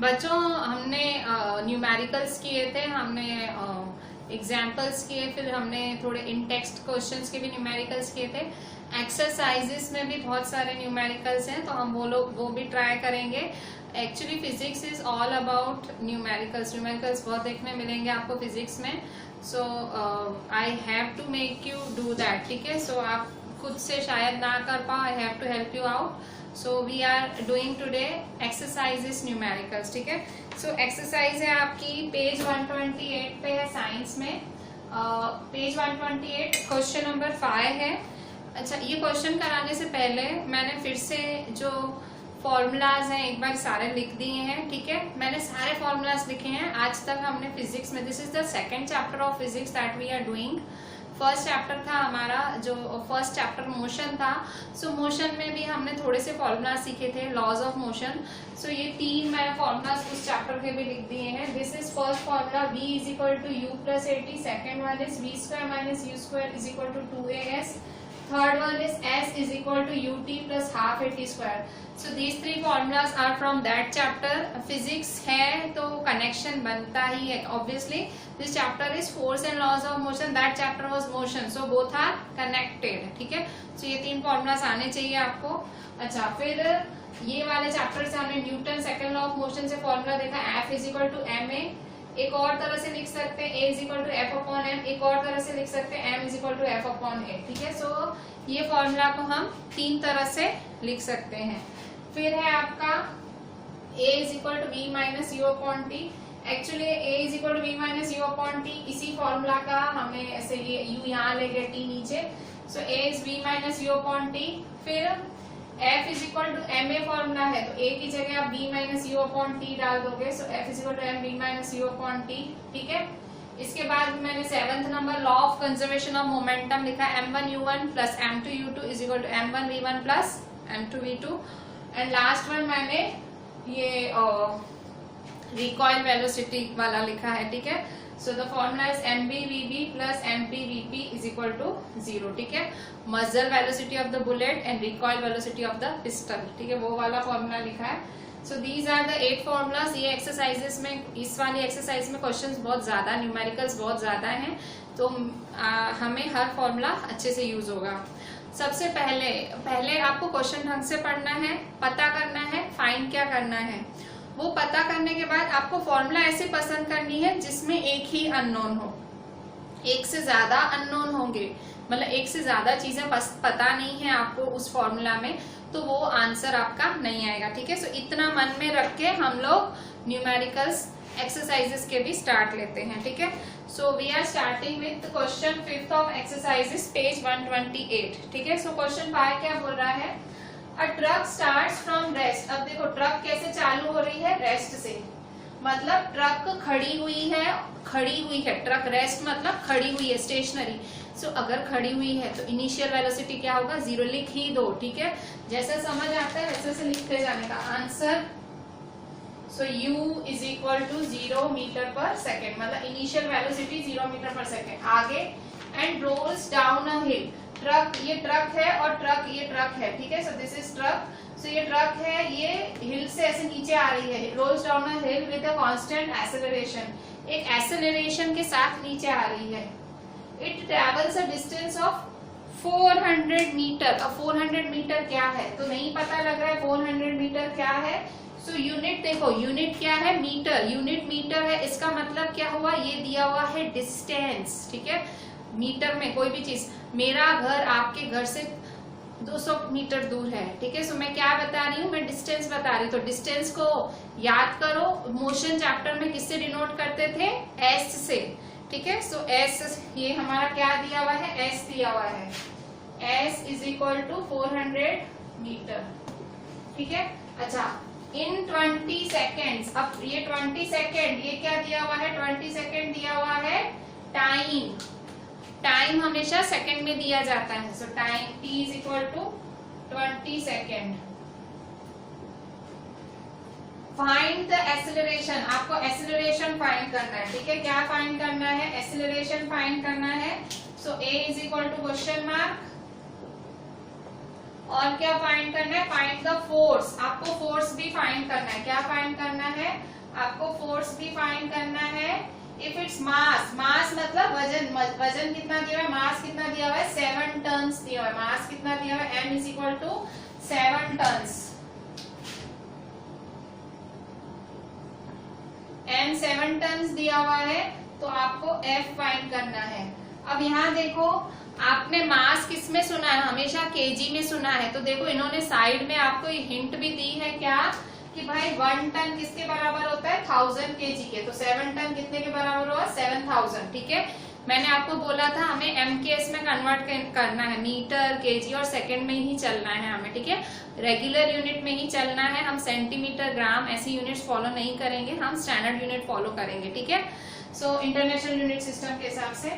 बच्चों हमने न्यूमेरिकल्स किए थे, हमने एग्जाम्पल्स किए, फिर हमने थोड़े इन टेक्स्ट क्वेश्चंस के भी न्यूमेरिकल्स किए थे। एक्सरसाइजेस में भी बहुत सारे न्यूमेरिकल्स हैं, तो हम वो भी ट्राई करेंगे। Actually physics is all about numericals. Numericals बहुत देखने मिलेंगे आपको फिजिक्स में। So I have to make you do that, ठीक है। सो आप खुद से शायद ना कर पाओ, I have to help you out. So we are doing today exercises numericals, ठीक है। सो एक्सरसाइज है आपकी पेज 128 पे है साइंस में। पेज 128 क्वेश्चन नंबर 5 है। अच्छा, ये क्वेश्चन कराने से पहले मैंने फिर से जो फॉर्मूलाज हैं एक बार सारे लिख दिए हैं, ठीक है। मैंने सारे फॉर्मूलाज लिखे हैं। आज तक हमने फिजिक्स में, this is the second chapter of physics that we are doing. First chapter था हमारा, जो फर्स्ट चैप्टर मोशन था। सो मोशन में भी हमने थोड़े से फॉर्मूला सीखे थे, लॉज ऑफ मोशन। सो ये 3 मैंने फॉर्मूलाज उस चैप्टर के भी लिख दिए हैं। This is first formula, v is equal to u plus 80। Second one is v square minus u square is equal to 2as। Third one is s is equal to ut plus half at square. So these 3 formulas are from that chapter. Physics है तो connection बनता ही है obviously. This chapter is force and laws of motion. That chapter was motion. So both are connected. ठीक है। So ये 3 formulas आने चाहिए आपको। अच्छा, फिर ये वाले चैप्टर से हमने Newton second law of motion से फॉर्मूला देखा, F is equal to ma। एक और तरह से लिख सकते हैं a is equal to F upon M. एक और तरह से लिख सकते हैं m is equal to F upon A, ठीक है। सो ये फॉर्मूला को हम 3 तरह से लिख सकते हैं। फिर है आपका a is equal to v minus u upon t. Actually a is equal to v minus u upon t इसी फॉर्मूला का हमने ऐसे ये u यहाँ ले गए, t नीचे। So a is v minus u upon t. फिर f is equal to M A formula है, तो a की जगह आप b minus u upon t डाल दोगे। So f is equal to M B minus u upon t, ठीक है। इसके बाद मैंने 7th number law of conservation of momentum लिखा, m1u1 plus m2u2 is equal to m1v1 plus m2v2। And last one मैंने ये रिकॉइल वेलोसिटी वाला लिखा है, ठीक है। So the formula is mbvb plus mpvp is equal to 0, ठीक है। Muzzle velocity of the bullet and recoil velocity of the pistol, ठीक है, वो वाला फॉर्मूला लिखा है। So these are the 8 formulas. ये एक्सरसाइजेस में, इस वाली एक्सरसाइज में क्वेश्चंस बहुत ज्यादा, न्यूमेरिकल्स बहुत ज्यादा हैं, तो हमें हर फॉर्मूला अच्छे से यूज होगा। सबसे पहले आपको क्वेश्चन ढंग से पढ़ना है, पता करना है फाइंड क्या करना है। वो पता करने के बाद आपको फॉर्मूला ऐसे पसंद करनी है जिसमें एक ही अननोन हो। एक से ज्यादा अननोन होंगे, मतलब एक से ज्यादा चीजें पता नहीं है आपको उस फॉर्मूला में, तो वो आंसर आपका नहीं आएगा, ठीक है। सो इतना मन में रख के हम लोग न्यूमेरिकल्स एक्सरसाइजेस के भी स्टार्ट लेते हैं, ठीक है। So we are starting with question 5th of exercises page 128, ठीक है। सो क्वेश्चन 5 क्या बोल रहा है, अ ट्रक स्टार्ट्स फ्रॉम रेस्ट। अब देखो ट्रक कैसे चालू हो रही है, रेस्ट से, मतलब ट्रक खड़ी हुई है, ट्रक रेस्ट मतलब खड़ी हुई है, स्टेशनरी। सो अगर खड़ी हुई है तो इनिशियल वेलोसिटी क्या होगा, 0 लिख ही दो, ठीक है। जैसा समझ आता है वैसे से लिखते जाने का answer. So u is equal to 0 metre पर सेकेंड, मतलब इनिशियल वेलोसिटी 0 मीटर पर सेकेंड। आगे and rolls down a hill. Truck, ये ट्रक है और ये ट्रक है, ठीक है। So this is truck. So ये ट्रक है, ये हिल से ऐसे नीचे आ रही है, rolls down a hill with a constant acceleration, एक एक्सेलरेशन के साथ नीचे आ रही है। It travels a distance of 400 metre. अब 400 मीटर क्या है तो नहीं पता लग रहा है 400 मीटर क्या है। सो यूनिट देखो, यूनिट क्या है, मीटर, यूनिट मीटर है। इसका मतलब क्या हुआ, ये दिया हुआ है डिस्टेंस, ठीक है। मीटर में कोई भी चीज, मेरा घर आपके घर से 200 मीटर दूर है, ठीक है। सो मैं क्या बता रही हूँ, मैं डिस्टेंस बता रही हूँ। तो डिस्टेंस को याद करो, मोशन चैप्टर में किससे डिनोट करते थे, एस से, ठीक है। सो एस, ये हमारा क्या दिया हुआ है, एस दिया हुआ है, s is equal to 400 metre, ठीक है। अच्छा, इन 20 सेकेंड्स, अब ये 20 सेकेंड, ये क्या दिया हुआ है, 20 सेकेंड दिया हुआ है टाइम। टाइम हमेशा सेकंड में दिया जाता है। So time t is equal to 20 second. Find the acceleration, आपको एक्सेलरेशन फाइंड करना है, ठीक है। क्या फाइंड करना है, एक्सेलरेशन फाइंड करना है। So a is equal to question mark और क्या फाइंड करना है, फाइंड द फोर्स, आपको फोर्स भी फाइंड करना है। क्या फाइंड करना है, आपको फोर्स भी फाइंड करना है। इफ इट्स मास, मास मतलब वजन, वजन कितना दिया हुआ है, मास कितना दिया हुआ है, 7 टन्स दिया हुआ है। मास कितना दिया हुआ है, m is equal to 7 tons, m 7 tons दिया हुआ है, तो आपको f फाइंड करना है। अब यहाँ देखो, आपने मास किस में सुना है, हमेशा केजी में सुना है, तो देखो इन्होंने साइड में आपको ये हिंट भी दी है क्या, कि भाई 1 टन किसके बराबर होता है, 1000 केजी के, तो 7 टन कितने के बराबर हुआ, 7000, ठीक है। मैंने आपको बोला था हमें एमकेएस में कन्वर्ट करना है, मीटर, केजी और सेकंड में ही चलना है हमें, ठीक है। रेगुलर यूनिट में ही चलना है, हम सेंटीमीटर, ग्राम ऐसी यूनिट्स फॉलो नहीं करेंगे, हम स्टैंडर्ड यूनिट फॉलो करेंगे, ठीक है। सो इंटरनेशनल यूनिट सिस्टम के हिसाब से,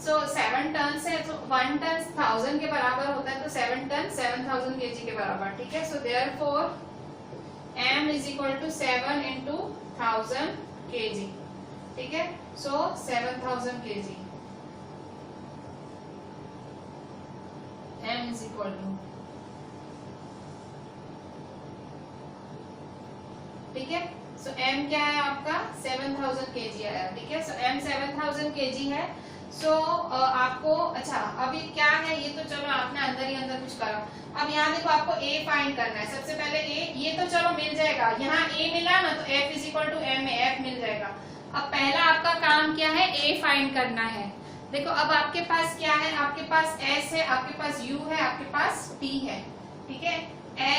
सो 7 टन है, तो 1 टन 1000 के बराबर होता है, तो 7 टन 7000 केजी के बराबर, ठीक है। So therefore m is equal to 7 into 1000 kg, ठीक है। So 7000 kg, m is equal to, ठीक है। सो m क्या है आपका, 7000 केजी आया, ठीक है। सो m 7000 केजी है। सो आपको, अच्छा अभी क्या है, ये तो चलो आपने अंदर ही अंदर कुछ करा। अब यहाँ देखो, आपको a फाइंड करना है। सबसे पहले a, ये तो चलो मिल जाएगा, यहाँ a मिला ना, तो f is equal to m, f मिल जाएगा। अब पहला आपका काम क्या है, a फाइंड करना है। देखो अब आपके पास क्या है, आपके पास s है, आपके पास u है, आपके पास t है, ठीक है।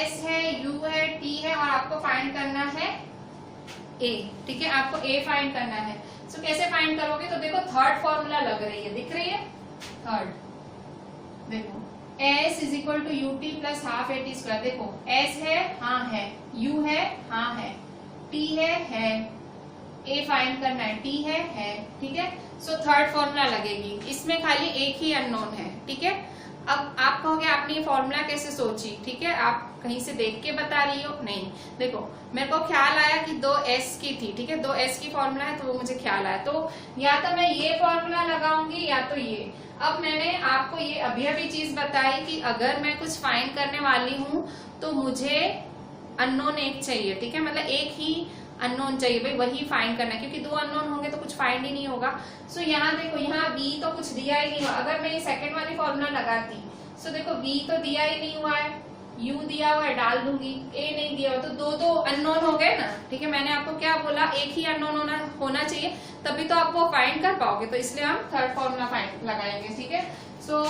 s है, u है, t है, और आपको फाइंड करना है a, ठीक है। आपको a फाइंड करना है। सो कैसे फाइंड करोगे, तो देखो थर्ड फॉर्मूला लग रही है, दिख रही है, थर्ड देखो, s is equal to u t plus half a t square. देखो s है, हाँ है, u है, हाँ है, t है, a फाइंड करना है, t है, ठीक है। सो थर्ड फॉर्मूला लगेगी, इसमें खाली एक ही अननोन है, ठीक है। अब आप कहोगे आपने ये फॉर्मूला कैसे सोची, ठीक है, आप कहीं से देख के बता रही हो, नहीं। देखो मेरे को ख्याल आया कि 2s की थी, ठीक है, 2s की फॉर्मूला है, तो वो मुझे ख्याल आया, तो या तो मैं ये फॉर्मूला लगाऊंगी या तो ये। अब मैंने आपको ये अभी चीज बताई कि अगर मैं कुछ फाइंड करने वाली हूँ तो मुझे अननोन एक चाहिए, ठीक है, मतलब एक ही अननोन चाहिए, भाई वही फाइंड करना है, क्योंकि 2 अननोन होंगे तो कुछ फाइंड ही नहीं होगा। सो यहाँ देखो, यहाँ b तो कुछ दिया ही नहीं हुआ। अगर मैं ये सेकंड वाली फॉर्मूला लगाती, सो देखो b तो दिया ही नहीं हुआ है, u दिया हुआ है, डाल दूंगी, a नहीं दिया हुआ, तो दो अननोन हो गए ना, ठीक है। मैंने आपको क्या बोला, एक ही अननोन होना चाहिए, तभी तो आप वो फाइंड कर पाओगे, तो इसलिए हम थर्ड फॉर्मूला फाइंड लगाएंगे, ठीक है। So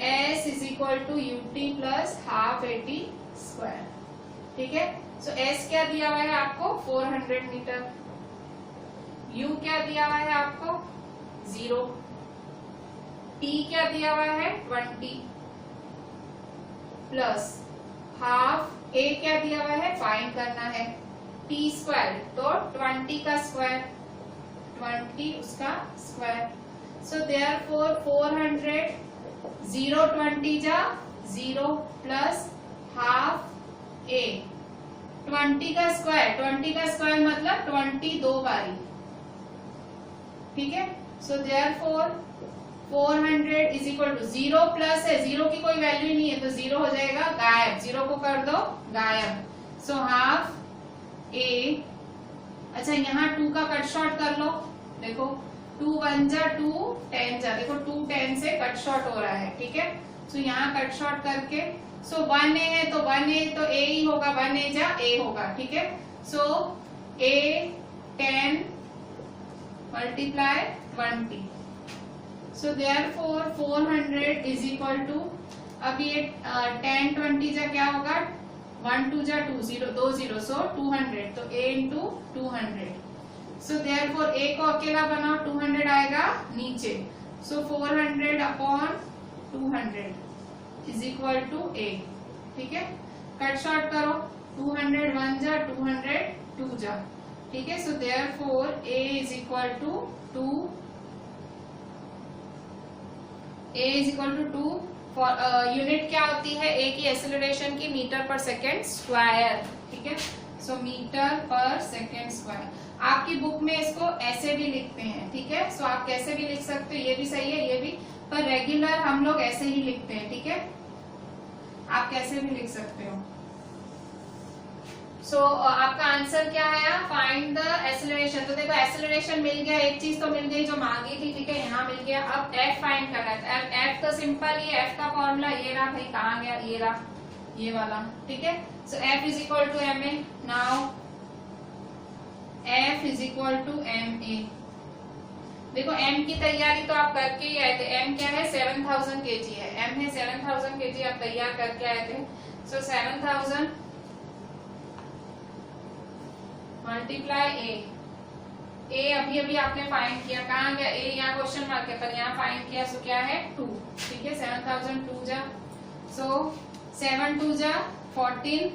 s is equal to u t plus half a t square, ठीक है। सो s क्या दिया हुआ है आपको, 400 मीटर, u क्या दिया हुआ है आपको, 0, t क्या दिया हुआ है, 20 प्लस हाफ, a क्या दिया हुआ है, फाइंड करना है, t स्क्वायर, तो 20 का स्क्वायर, 20 उसका स्क्वायर। सो देयरफॉर 400, 0 20 जा 0 प्लस हाफ a, 20 का स्क्वायर, 20 का स्क्वायर मतलब 20 दो बारी, ठीक है। So therefore 400 is equal to 0 plus है, 0 की कोई वैल्यू नहीं है, तो 0 हो जाएगा गायब, 0 को कर दो गायब। सो हाफ a, अच्छा यहाँ 2 का कट शॉर्ट कर लो, देखो 2 1 जा 2 10 जा, देखो 2 10 से कट शॉर्ट हो रहा है, ठीक है। सो यहाँ कट शॉर्ट करके, सो 1a है तो 1a तो a ही होगा, 1a जा a होगा, ठीक है। So a 10 multiply 20, so therefore 400 is equal to, अब ये 10 20 जा क्या होगा, 1 2 जा 2 0 2 0, सो 200, तो a into 200। So therefore a को अकेला बनाओ, 200 आएगा नीचे, so 400 upon 200 is equal to a, ठीक है। कट शॉर्ट करो, 200 1 जा 200 2 जा, ठीक है। So therefore a is equal to 2, a is equal to 2, unit क्या होती है a की एक्सेलरेशन की, मीटर पर सेकेंड स्क्वायर, ठीक है। सो मीटर पर सेकेंड स्क्वायर, आपकी बुक में इसको ऐसे भी लिखते हैं, ठीक है। सो आप कैसे भी लिख सकते हो, ये भी सही है, ये भी, पर रेगुलर हम लोग ऐसे ही लिखते हैं, ठीक है। आप कैसे भी लिख सकते हो। सो आपका आंसर क्या है, फाइंड द एक्सेलरेशन। तो देखो एक्सेलरेशन मिल गया, एक चीज तो मिल गई जो मांगी थी, ठीक है, यहाँ मिल गया। अब एफ फाइंड करना है। तो एफ तो सिंपल, ये एफ का फॉर्मूला ये रहा भाई, कहाँ गया, ये रहा, ये वाला, ठीक है। So F is equal to M A. Now F is equal to M A. देखो एम की तैयारी तो आप करके ही आए थे। एम क्या है, 7000 kg है। एम है 7000 kg, आप तैयार करके आए थे। सो 7000 मल्टीप्लाई ए अभी अभी आपने फाइंड किया, कहाँ गया ए, यहाँ क्वेश्चन मार्क है पर यहाँ फाइंड किया, सो क्या है 2, ठीक है। 7000 2 जा, सो 7 2 जा 14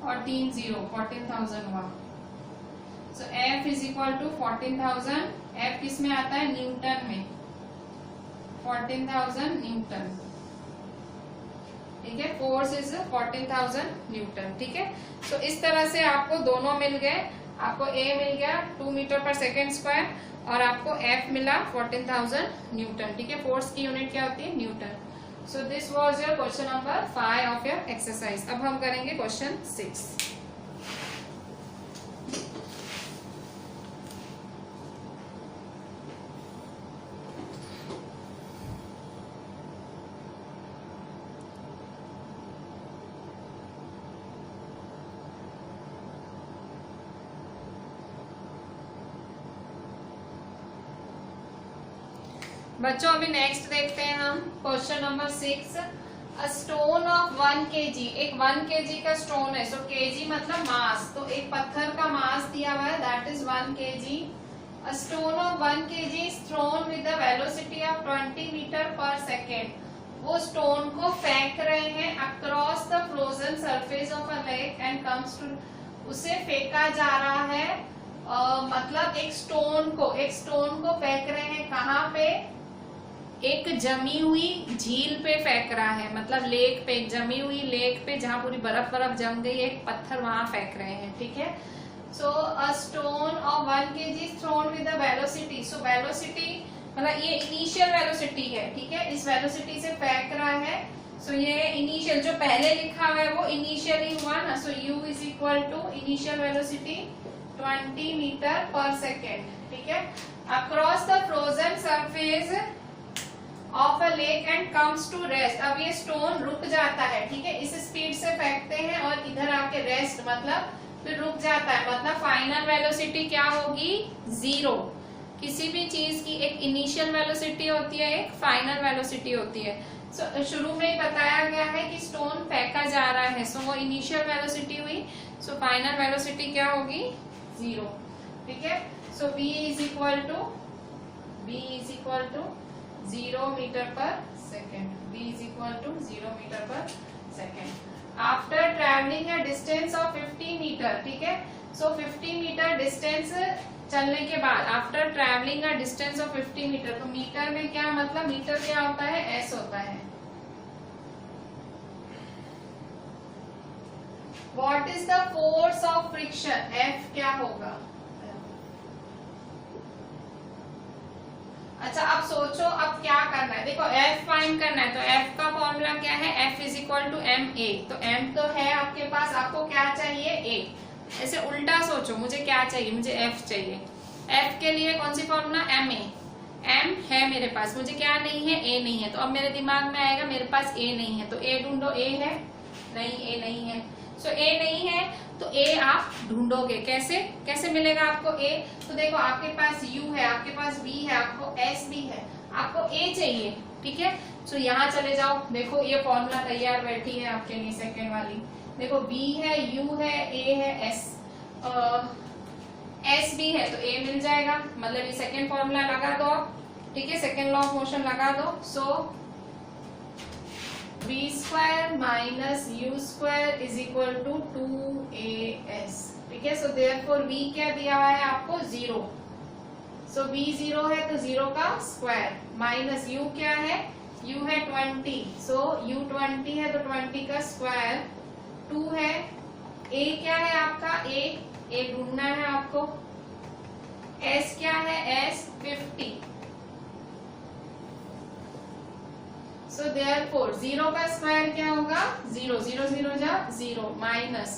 और 3 0, 14000 हुआ। So F is equal to 14000। F किस में आता है, न्यूटन में, 14000 न्यूटन, ठीक है। फोर्स इज 14000 न्यूटन, ठीक है। तो इस तरह से आपको दोनों मिल गए। आपको ए मिल गया 2 मीटर पर सेकेंड स्क्वायर और आपको एफ मिला 14000 न्यूटन, ठीक है। फोर्स की यूनिट क्या होती है, Newton. So this was your question number 5 of your exercise. अब हम करेंगे क्वेश्चन 6। बच्चों अभी नेक्स्ट देखते हैं हम question number 6। A stone of 1 kg, एक 1 kg का स्टोन है। सो kg मतलब मास, तो एक पत्थर का मास दिया हुआ है, that is 1 kg। A stone of 1 kg is thrown with the velocity of 20 metre पर सेकेंड। वो स्टोन को फेंक रहे हैं across the frozen surface of a lake and comes to, उसे फेंका जा रहा है मतलब एक स्टोन को फेंक रहे हैं कहाँ पे, एक जमी हुई झील पे फेंक रहा है, मतलब लेक पे, जमी हुई लेक पे जहां पूरी बर्फ जम गई, एक पत्थर वहां फेंक रहे हैं, ठीक है। So a stone of 1 kg thrown with the velocity. So velocity मतलब ये इनिशियल वेलोसिटी है, ठीक है, इस वेलोसिटी से फेंक रहा है। सो ये इनिशियल जो पहले लिखा हुआ है वो इनिशियल ही हुआ ना। So u is equal to initial velocity 20 metre पर सेकेंड, ठीक है, across the frozen surface of a lake and comes to rest. अब ये स्टोन रुक जाता है, ठीक है, इस स्पीड से फेंकते हैं और इधर आके रेस्ट मतलब फिर रुक जाता है, मतलब फाइनल वेलोसिटी क्या होगी, 0। किसी भी चीज की एक इनिशियल वेलोसिटी होती है, एक फाइनल वेलोसिटी होती है। सो शुरू में ही बताया गया है कि स्टोन फेंका जा रहा है, सो वो इनिशियल वेलोसिटी हुई, सो फाइनल वेलोसिटी क्या होगी, 0, ठीक है। So v is equal to 0 metre पर second, v is equal to 0 metre पर second after travelling a distance of 50 metre, ठीक है। सो 50 मीटर डिस्टेंस चलने के बाद, after travelling a distance of 50 metre, तो मीटर में क्या मतलब, मीटर क्या होता है, s होता है। What is the force of friction, F क्या होगा। अच्छा अब सोचो अब क्या करना है, देखो F फाइंड करना है, तो F का फॉर्मूला क्या है, F is equal to M a. तो M तो है आपके पास, आपको क्या चाहिए, A। ऐसे उल्टा सोचो, मुझे क्या चाहिए, मुझे F चाहिए। F के लिए कौन सी फॉर्मूला, एम ए। M है मेरे पास, मुझे क्या नहीं है, A नहीं है। तो अब मेरे दिमाग में आएगा मेरे पास A नहीं है, तो A ढूंढो, A है नहीं, A नहीं है। सो A नहीं है तो A आप ढूंढोगे कैसे, कैसे मिलेगा आपको A। तो देखो आपके पास U है, आपके पास B है, आपको S भी है, आपको A चाहिए, ठीक है। सो यहाँ चले जाओ, देखो ये फॉर्मूला तैयार बैठी है आपके लिए सेकेंड वाली। देखो B है, U है, A है, S भी है, तो A मिल जाएगा, मतलब ये सेकेंड फॉर्मूला लगा दो आप, ठीक है, सेकेंड लॉ ऑफ मोशन लगा दो। So v square minus u square is equal to 2as, ठीक है। सो देयरफॉर v क्या दिया हुआ है आपको, 0। सो v 0 है तो 0 का स्क्वायर, माइनस u क्या है, u है 20, सो u 20 है तो 20 का स्क्वायर, 2 है, a क्या है आपका, a ढूंढना है आपको, s क्या है, s 50। सो देयरफॉर 0 का स्क्वायर क्या होगा 0, 0 0 जा 0 माइनस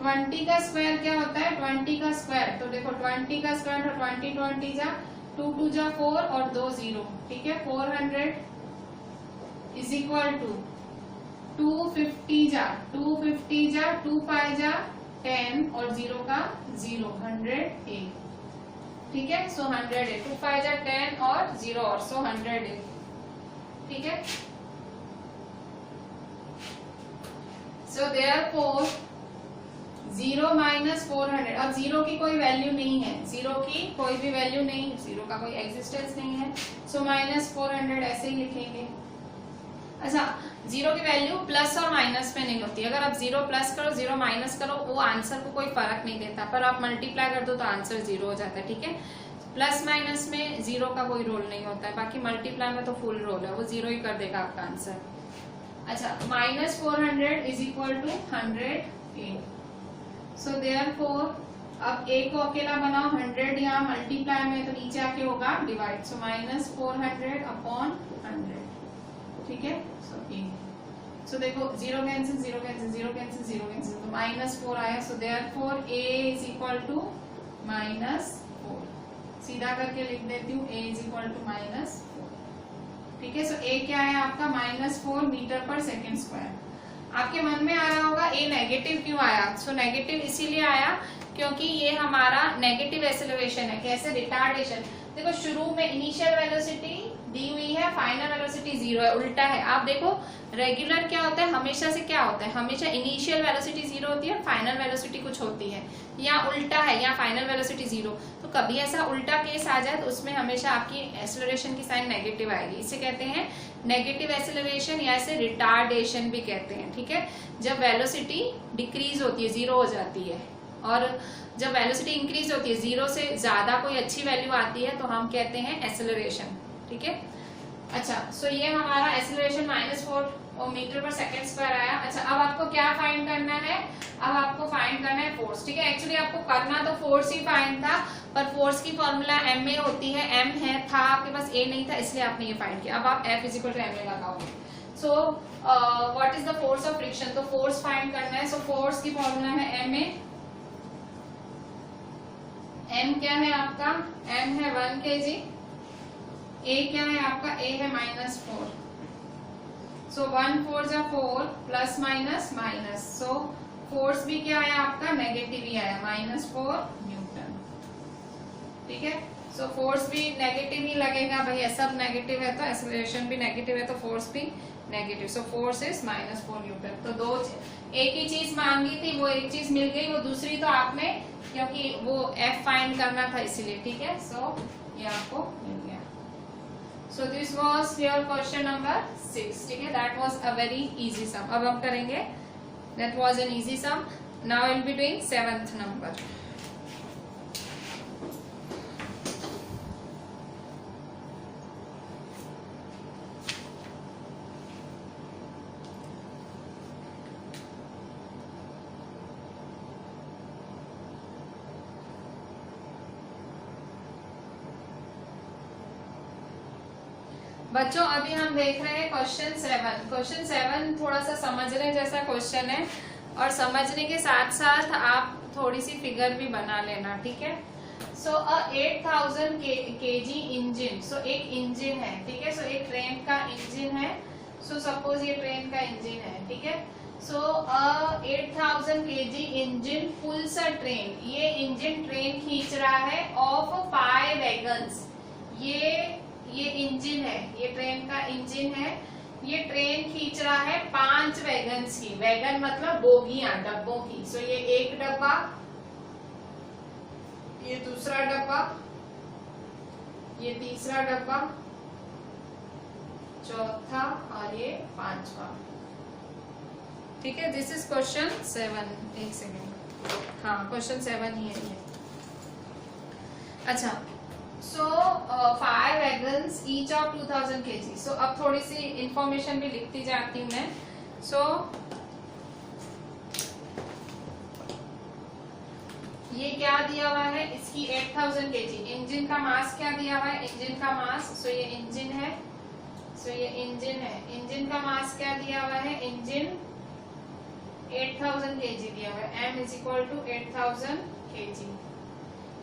20 का स्क्वायर क्या होता है 20 का स्क्वायर, तो देखो 20 का स्क्वायर तो 20 20 जा 2 2 जा 4 और 2 0, ठीक है 400 इज इक्वल टू 250 जा 250 जा 2 5 जा 10 और 0 का 0 100 ठीक है। सो 100 2 5 जा 10 और 0 और सो 100 ठीक है। सो देयरफॉर 0 माइनस 400, अब 0 की कोई वैल्यू नहीं है, 0 की कोई भी वैल्यू नहीं, 0 का कोई एग्जिस्टेंस नहीं है, सो माइनस 400 ऐसे ही लिखेंगे। अच्छा 0 की वैल्यू प्लस और माइनस में नहीं होती, अगर आप 0 प्लस करो 0 माइनस करो वो आंसर को कोई फर्क नहीं देता, पर आप मल्टीप्लाई कर दो तो आंसर 0 हो जाता है, ठीक है। प्लस माइनस में 0 का कोई रोल नहीं होता है, बाकी मल्टीप्लाई में तो फुल रोल है, वो 0 ही कर देगा आपका आंसर। अच्छा minus 400 is equal to 100 so therefore अब a को अकेला बनाओ 100 यहाँ मल्टीप्लाई में तो नीचे आके होगा डिवाइड, सो माइनस 400 अपॉन 100 ठीक है। सो देखो 0 कैंसिल 0 कैंसिल 0 कैंसिल 0 कैंसिल तो -4 आया, so therefore a is equal to -4, सीधा करके लिख देती हूँ a इज इक्वल टू -4 ठीक है। सो a क्या है आपका -4 मीटर पर सेकेंड स्क्वायर। आपके मन में आ रहा होगा ए नेगेटिव क्यों आया, सो नेगेटिव इसीलिए आया क्योंकि ये हमारा नेगेटिव एक्सेलरेशन है। कैसे रिटार्डेशन, देखो शुरू में इनिशियल वेलोसिटी दी हुई है, फाइनल वेलोसिटी 0 है, उल्टा है। आप देखो रेगुलर क्या होता है, हमेशा से क्या होता है, हमेशा इनिशियल वेलोसिटी 0 होती है और फाइनल वेलोसिटी कुछ होती है, या उल्टा है, या फाइनल वेलोसिटी 0। तो कभी ऐसा उल्टा केस आ जाए तो उसमें हमेशा आपकी एक्सेलरेशन की साइन नेगेटिव आएगी, इसे कहते हैं नेगेटिव एक्सेलरेशन या इसे रिटार्डेशन भी कहते हैं, ठीक है। जब वेलोसिटी डिक्रीज होती है 0 हो जाती है, और जब वेलोसिटी इंक्रीज होती है 0 से ज्यादा कोई अच्छी वैल्यू आती है तो हम कहते हैं एक्सेलरेशन, ठीक है। अच्छा सो ये हमारा एक्सेलरेशन -4 मीटर पर सेकेंड स्क्वायर आया। अच्छा अब आपको क्या फाइंड करना है, अब आपको फाइंड करना है फोर्स, ठीक है। एक्चुअली आपको करना तो फोर्स ही फाइंड था, पर फोर्स की फॉर्मूला ma होती है, m है था आपके पास, a नहीं था, इसलिए आपने ये फाइंड किया। अब आप F = ma लगाओगे। सो what is the force of friction, तो फोर्स फाइंड करना है। सो फोर्स की फॉर्मूला है ma, m क्या है आपका, m है 1 kg, a क्या है आपका, a है -4, सो 1 4 जा 4 plus minus minus, so force भी क्या आया आपका नेगेटिव ही आया -4 न्यूटन, ठीक है। सो फोर्स भी नेगेटिव ही लगेगा भाई, सब नेगेटिव है तो एक्सेलरेशन भी नेगेटिव है तो फोर्स भी negative, so force is -4 Newton. तो दो एक ही चीज मांगी थी, वो एक चीज मिल गई, वो दूसरी तो आपने क्योंकि वो F फाइंड करना था इसीलिए, ठीक है। सो ये आपको मिल गया। So this was your question number 6, ठीक है। That was a very easy sum. अब हम करेंगे, that was an easy sum. Now I will be doing 7th number. बच्चों अभी हम देख रहे हैं क्वेश्चन 7। क्वेश्चन 7 थोड़ा सा समझने जैसा क्वेश्चन है, और समझने के साथ साथ आप थोड़ी सी फिगर भी बना लेना, ठीक है। सो 8000 kg इंजन, सो एक इंजन है, ठीक है। सो एक ट्रेन का इंजन है, सो सपोज ये ट्रेन का इंजन है, ठीक है। सो 8000 kg इंजन पुल्स अ ट्रेन, ये इंजन ट्रेन खींच रहा है ऑफ 5 वैगन्स। ये इंजन है, ये ट्रेन का इंजन है, ये ट्रेन खींच रहा है 5 वैगन्स की, वैगन मतलब बोगियां, डब्बों की। सो ये एक डब्बा, ये दूसरा डब्बा, ये तीसरा डब्बा, चौथा और ये 5वां, ठीक है। This is question 7। एक सेकेंड, हाँ क्वेश्चन 7 ही है ये। अच्छा सो 5 वैगन्स ईच ऑफ 2000 kg। सो अब थोड़ी सी इंफॉर्मेशन भी लिखती जाती हूँ मैं। सो ये क्या दिया हुआ है, इसकी 8000 kg इंजन का मास क्या दिया हुआ है, इंजन का मास, सो ये इंजन है, सो ये इंजन है, इंजन का मास क्या दिया हुआ है, इंजन 8000 kg दिया हुआ है, m is equal to 8000 kg,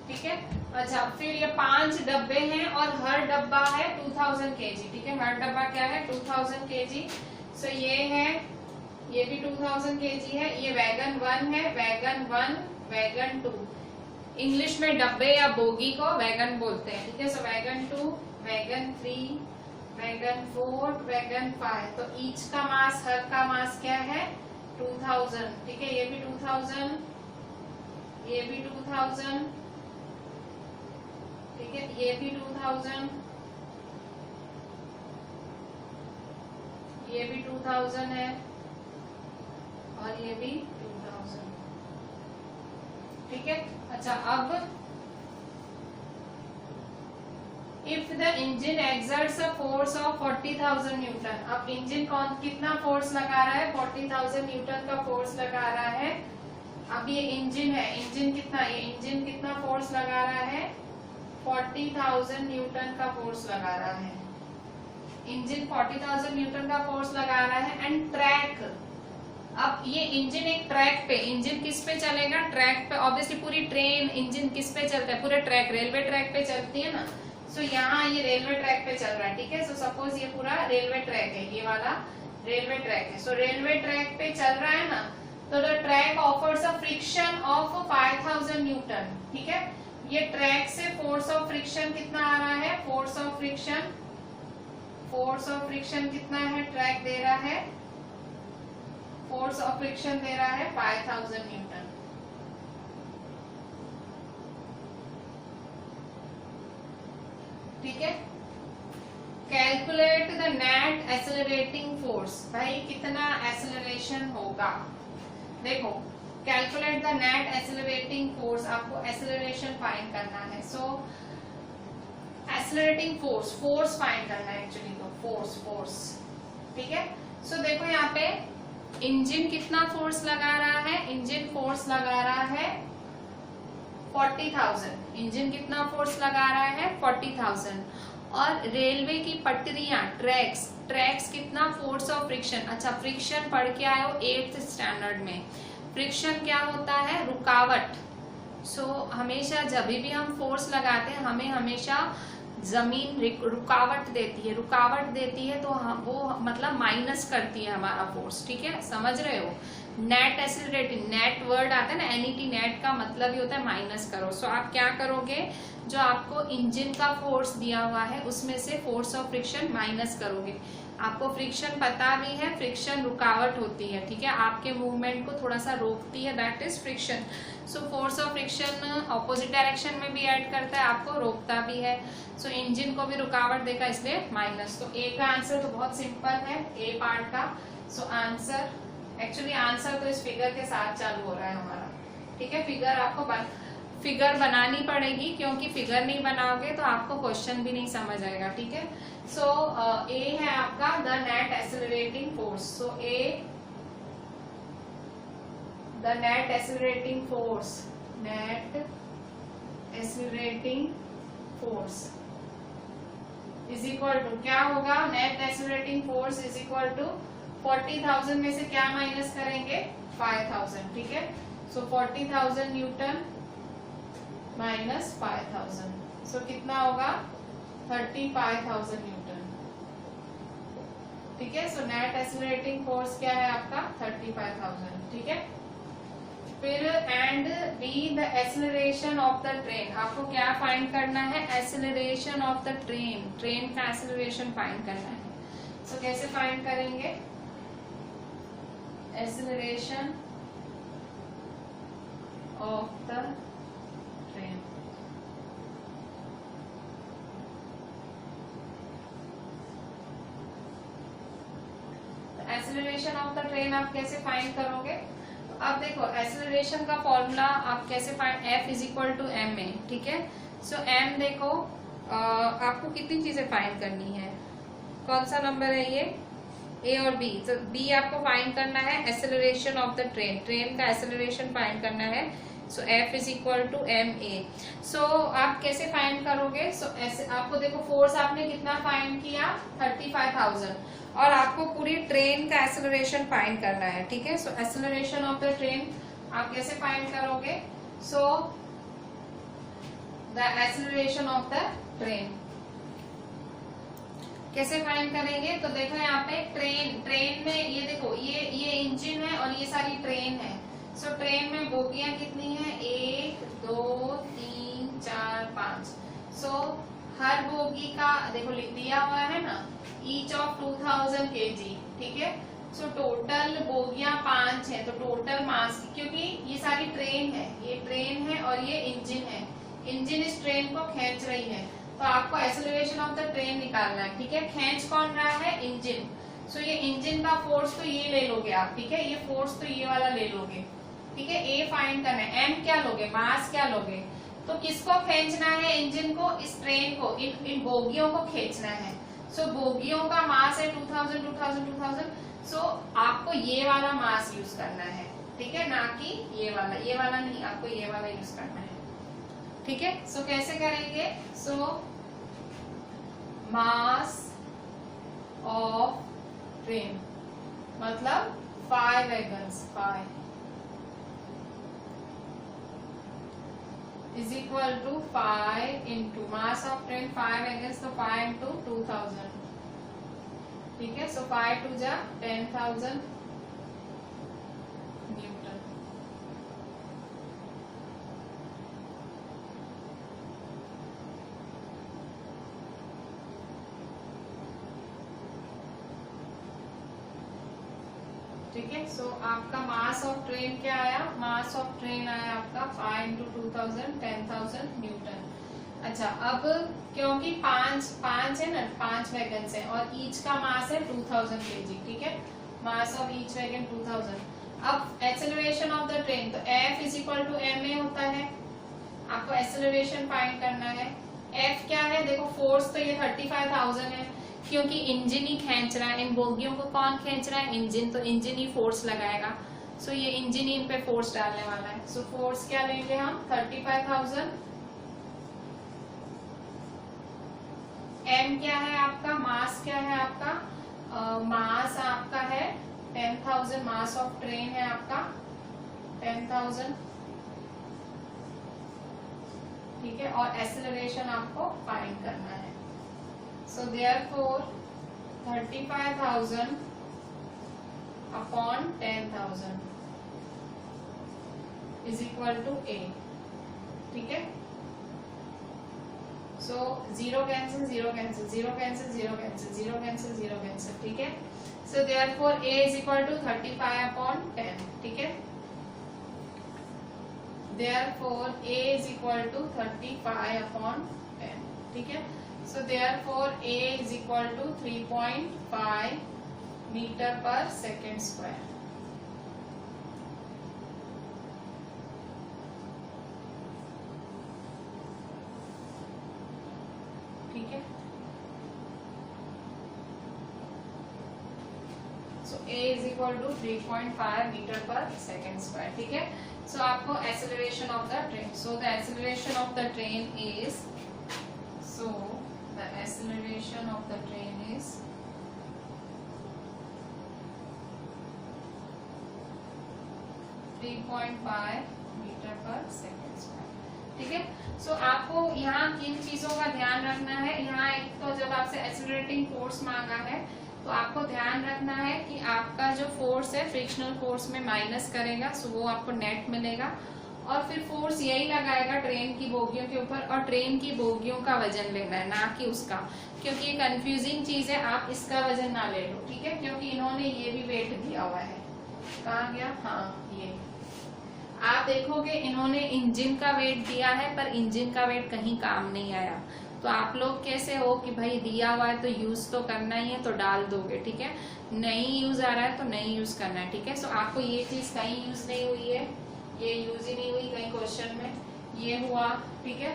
ठीक है। अच्छा, फिर ये 5 डब्बे हैं और हर डब्बा है 2000 kg, ठीक है। हर डब्बा क्या है, 2000 kg। सो ये है, ये भी 2000 kg है। ये वैगन 1 है, वैगन 1, वैगन 2, इंग्लिश में डब्बे या बोगी को वैगन बोलते हैं, ठीक है। सो वैगन 2, वैगन 3, वैगन 4, वैगन 5। तो ईच का मास, हर का मास क्या है, 2000, ठीक है। ये भी 2000, ये भी 2000, ठीक है। ये भी 2000, ये भी 2000 है, और ये भी 2000, ठीक है। अच्छा, अब if the engine exerts a force of 40,000 Newton, अब इंजन कौन कितना फोर्स लगा रहा है, 40,000 न्यूटन का फोर्स लगा रहा है। अब ये इंजन है, इंजन कितना, ये इंजन कितना फोर्स लगा रहा है, 40,000 न्यूटन का फोर्स लगा रहा है। इंजन 40,000 न्यूटन का फोर्स लगा रहा है। एंड ट्रैक, अब ये इंजन एक ट्रैक पे, इंजन किस पे चलेगा, ट्रैक पे। ऑब्वियसली पूरी ट्रेन इंजन किस पे चलता है, पूरे ट्रैक, रेलवे ट्रैक पे चलती है ना। सो यहाँ ये रेलवे ट्रैक पे चल रहा है, ठीक है। सो सपोज ये पूरा रेलवे ट्रैक है, ये वाला रेलवे ट्रैक है। सो रेलवे ट्रैक पे चल रहा है ना, तो the track offers a friction of 5000 Newton, ठीक है। ये ट्रैक से फोर्स ऑफ फ्रिक्शन कितना आ रहा है, force of friction, force of friction कितना है, ट्रैक दे रहा है, फोर्स ऑफ फ्रिक्शन दे रहा है 5000 न्यूटन, ठीक है। Calculate the net accelerating force, भाई कितना एक्सेलरेशन होगा, देखो calculate the net accelerating force, आपको एक्सेलरेशन फाइंड करना है। सो एक्सेलरेटिंग फोर्स, फोर्स फाइंड करना है एक्चुअली, तो फोर्स, फोर्स, ठीक है। सो देखो यहाँ पे इंजन कितना फोर्स लगा रहा है, इंजन फोर्स लगा रहा है 40,000, इंजन कितना फोर्स लगा रहा है 40,000। और रेलवे की पटरियां, ट्रैक्स, ट्रैक्स कितना फोर्स ऑफ फ्रिक्शन, अच्छा फ्रिक्शन पढ़ के आए हो 8th स्टैंडर्ड में। फ्रिक्शन क्या होता है, रुकावट। सो हमेशा जब भी हम फोर्स लगाते हैं, हमें हमेशा जमीन रुकावट देती है, रुकावट देती है, तो हम वो मतलब माइनस करती है हमारा फोर्स, ठीक है, समझ रहे हो। नेट एक्सेलरेटिंग, नेट वर्ड आता है ना, एनईटी, नेट का मतलब ही होता है माइनस करो। सो आप क्या करोगे, जो आपको इंजन का फोर्स दिया हुआ है उसमें से फोर्स ऑफ फ्रिक्शन माइनस करोगे। आपको फ्रिक्शन पता भी है, फ्रिक्शन रुकावट होती है, ठीक है, आपके मूवमेंट को थोड़ा सा रोकती है, that is friction. So force of friction opposite direction में भी ऐड करता है, आपको रोकता भी है। सो इंजन को भी रुकावट देगा, इसलिए माइनस। तो ए का आंसर तो बहुत सिंपल है, ए पार्ट का। सो आंसर, एक्चुअली आंसर तो इस फिगर के साथ चालू हो रहा है हमारा, ठीक है। फिगर आपको फिगर बनानी पड़ेगी, क्योंकि फिगर नहीं बनाओगे तो आपको क्वेश्चन भी नहीं समझ आएगा, ठीक है। सो ए है आपका the net accelerating force. So a the net accelerating force, net accelerating force is equal to क्या होगा, net accelerating force is equal to 40,000 में से क्या माइनस करेंगे, 5,000, ठीक है। सो 40,000 न्यूटन माइनस 5,000, सो कितना होगा 35,000 न्यूटन, ठीक है। सो नेट एक्सेलरेटिंग फोर्स क्या है आपका 35,000, ठीक है। फिर and be the acceleration of the train, आपको क्या फाइंड करना है, acceleration of the train, train का एक्सेलरेशन फाइंड करना है। सो कैसे फाइंड करेंगे, acceleration of the train, acceleration of the train आप कैसे फाइंड करोगे, अब देखो एक्सेलरेशन का फॉर्मूला आप कैसे find, F is equal to M a, ठीक है। सो M देखो आपको कितनी चीजें फाइंड करनी है, कौन सा नंबर है ये, A और B। तो B आपको फाइंड करना है acceleration of the train, train का एक्सेलरेशन फाइंड करना है, so F is equal to MA। So आप कैसे फाइंड करोगे? सो ऐसे आपको देखो फोर्स आपने कितना फाइंड किया 35,000 और आपको पूरी ट्रेन का एक्सेलरेशन फाइंड करना है, ठीक है। So acceleration of the train आप कैसे फाइंड करोगे? So the acceleration of the train कैसे फाइंड करेंगे? तो देखो यहाँ पे ट्रेन में ये देखो ये इंजन है और ये सारी ट्रेन है। सो ट्रेन में बोगियां कितनी है? 1 2 3 4 5। सो हर बोगी का देखो लिख दिया हुआ है ना, ईच ऑफ 2000 kg, ठीक है। सो टोटल बोगियां 5 है, तो टोटल मास, क्योंकि ये सारी ट्रेन है, ये ट्रेन है और ये इंजन है, इंजन इस ट्रेन को खींच रही है, तो आपको एक्सेलरेशन ऑफ द ट्रेन निकालना है, ठीक है। खींच कौन रहा है? इंजन। सो ये इंजन का फोर्स तो ये ले लोगे आप, ठीक है, ये फोर्स तो ये वाला ले लोगे, ठीक है। ए फाइंड करना है, एम क्या लोगे? मास क्या लोगे? तो किसको खींचना है? इंजन को, इस ट्रेन को, इन बोगियों को खींचना है। सो बोगियों का मास है 2000 2000 2000। सो आपको ये वाला मास यूज करना है, ठीक है, ना कि ये वाला नहीं, आपको ये वाला यूज करना है, ठीक है। सो कैसे करेंगे? सो मास ऑफ ट्रेन मतलब 5 wagons, 5 is equal to 5 into mass of train 5 wagons, तो 5 into 2000, ठीक है। सो 5 2 जा 10,000 न्यूटन, ठीक है। सो आपका मास ऑफ ट्रेन क्या आया? मास ऑफ ट्रेन आया आपका 5 into 2000 10,000 न्यूटन। अच्छा, अब क्योंकि 5 है ना, 5 वैगन्स है और ईच का मास है 2000 kg, ठीक है, मास ऑफ ईच वैगन 2000। अब एक्सेलरेशन ऑफ द ट्रेन, तो F is equal to MA होता है, आपको एक्सेलरेशन फाइंड करना है। F क्या है? देखो फोर्स तो ये 35,000 है, क्योंकि इंजन ही खींच रहा है, इन बोगियों को कौन खींच रहा है? इंजन, तो इंजन ही फोर्स लगाएगा। सो ये इंजन ही इन पे फोर्स डालने वाला है। सो फोर्स क्या लेंगे हम? 35,000। M क्या है आपका? मास क्या है आपका? मास आपका है 10,000, मास ऑफ ट्रेन है आपका 10,000, ठीक है, और एक्सेलरेशन आपको फाइंड करना है। So therefore 35,000 upon 10,000 is equal to A, ठीक है। So 0 cancel 0 cancel 0 cancel 0 cancel 0 cancel 0 cancel, ठीक है। So therefore A is equal to 35 upon 10, ठीक है। Therefore A is equal to 35 upon 10, ठीक है। So therefore A is equal to 3.5 meter per second square, ठीक है। So A is equal to 3.5 meter per second square, ठीक है। So आपको acceleration of the train, so the acceleration of the train is, so the acceleration of the train is 3.5 metre पर second square, ठीक है। सो आपको यहाँ किन चीजों का ध्यान रखना है? यहाँ एक तो जब आपसे एक्सेलरेटिंग फोर्स मांगा है तो आपको ध्यान रखना है कि आपका जो फोर्स है फ्रिक्शनल फोर्स में माइनस करेगा, सो वो आपको नेट मिलेगा, और फिर फोर्स यही लगाएगा ट्रेन की बोगियों के ऊपर, और ट्रेन की बोगियों का वजन लेना है, ना कि उसका, क्योंकि ये कंफ्यूजिंग चीज है, आप इसका वजन ना ले लो, ठीक है, क्योंकि इन्होंने ये भी वेट दिया हुआ है। कहाँ गया? हाँ, ये आप देखोगे इन्होंने इंजन का वेट दिया है, पर इंजन का वेट कहीं काम नहीं आया। तो आप लोग कैसे हो कि भाई दिया हुआ है तो यूज तो करना ही है, तो डाल दोगे, ठीक है, नहीं यूज आ रहा है तो नहीं यूज करना है, ठीक है। सो आपको ये चीज कहीं यूज नहीं हुई है, ये यूज ही नहीं हुई कहीं क्वेश्चन में, ये हुआ, ठीक है,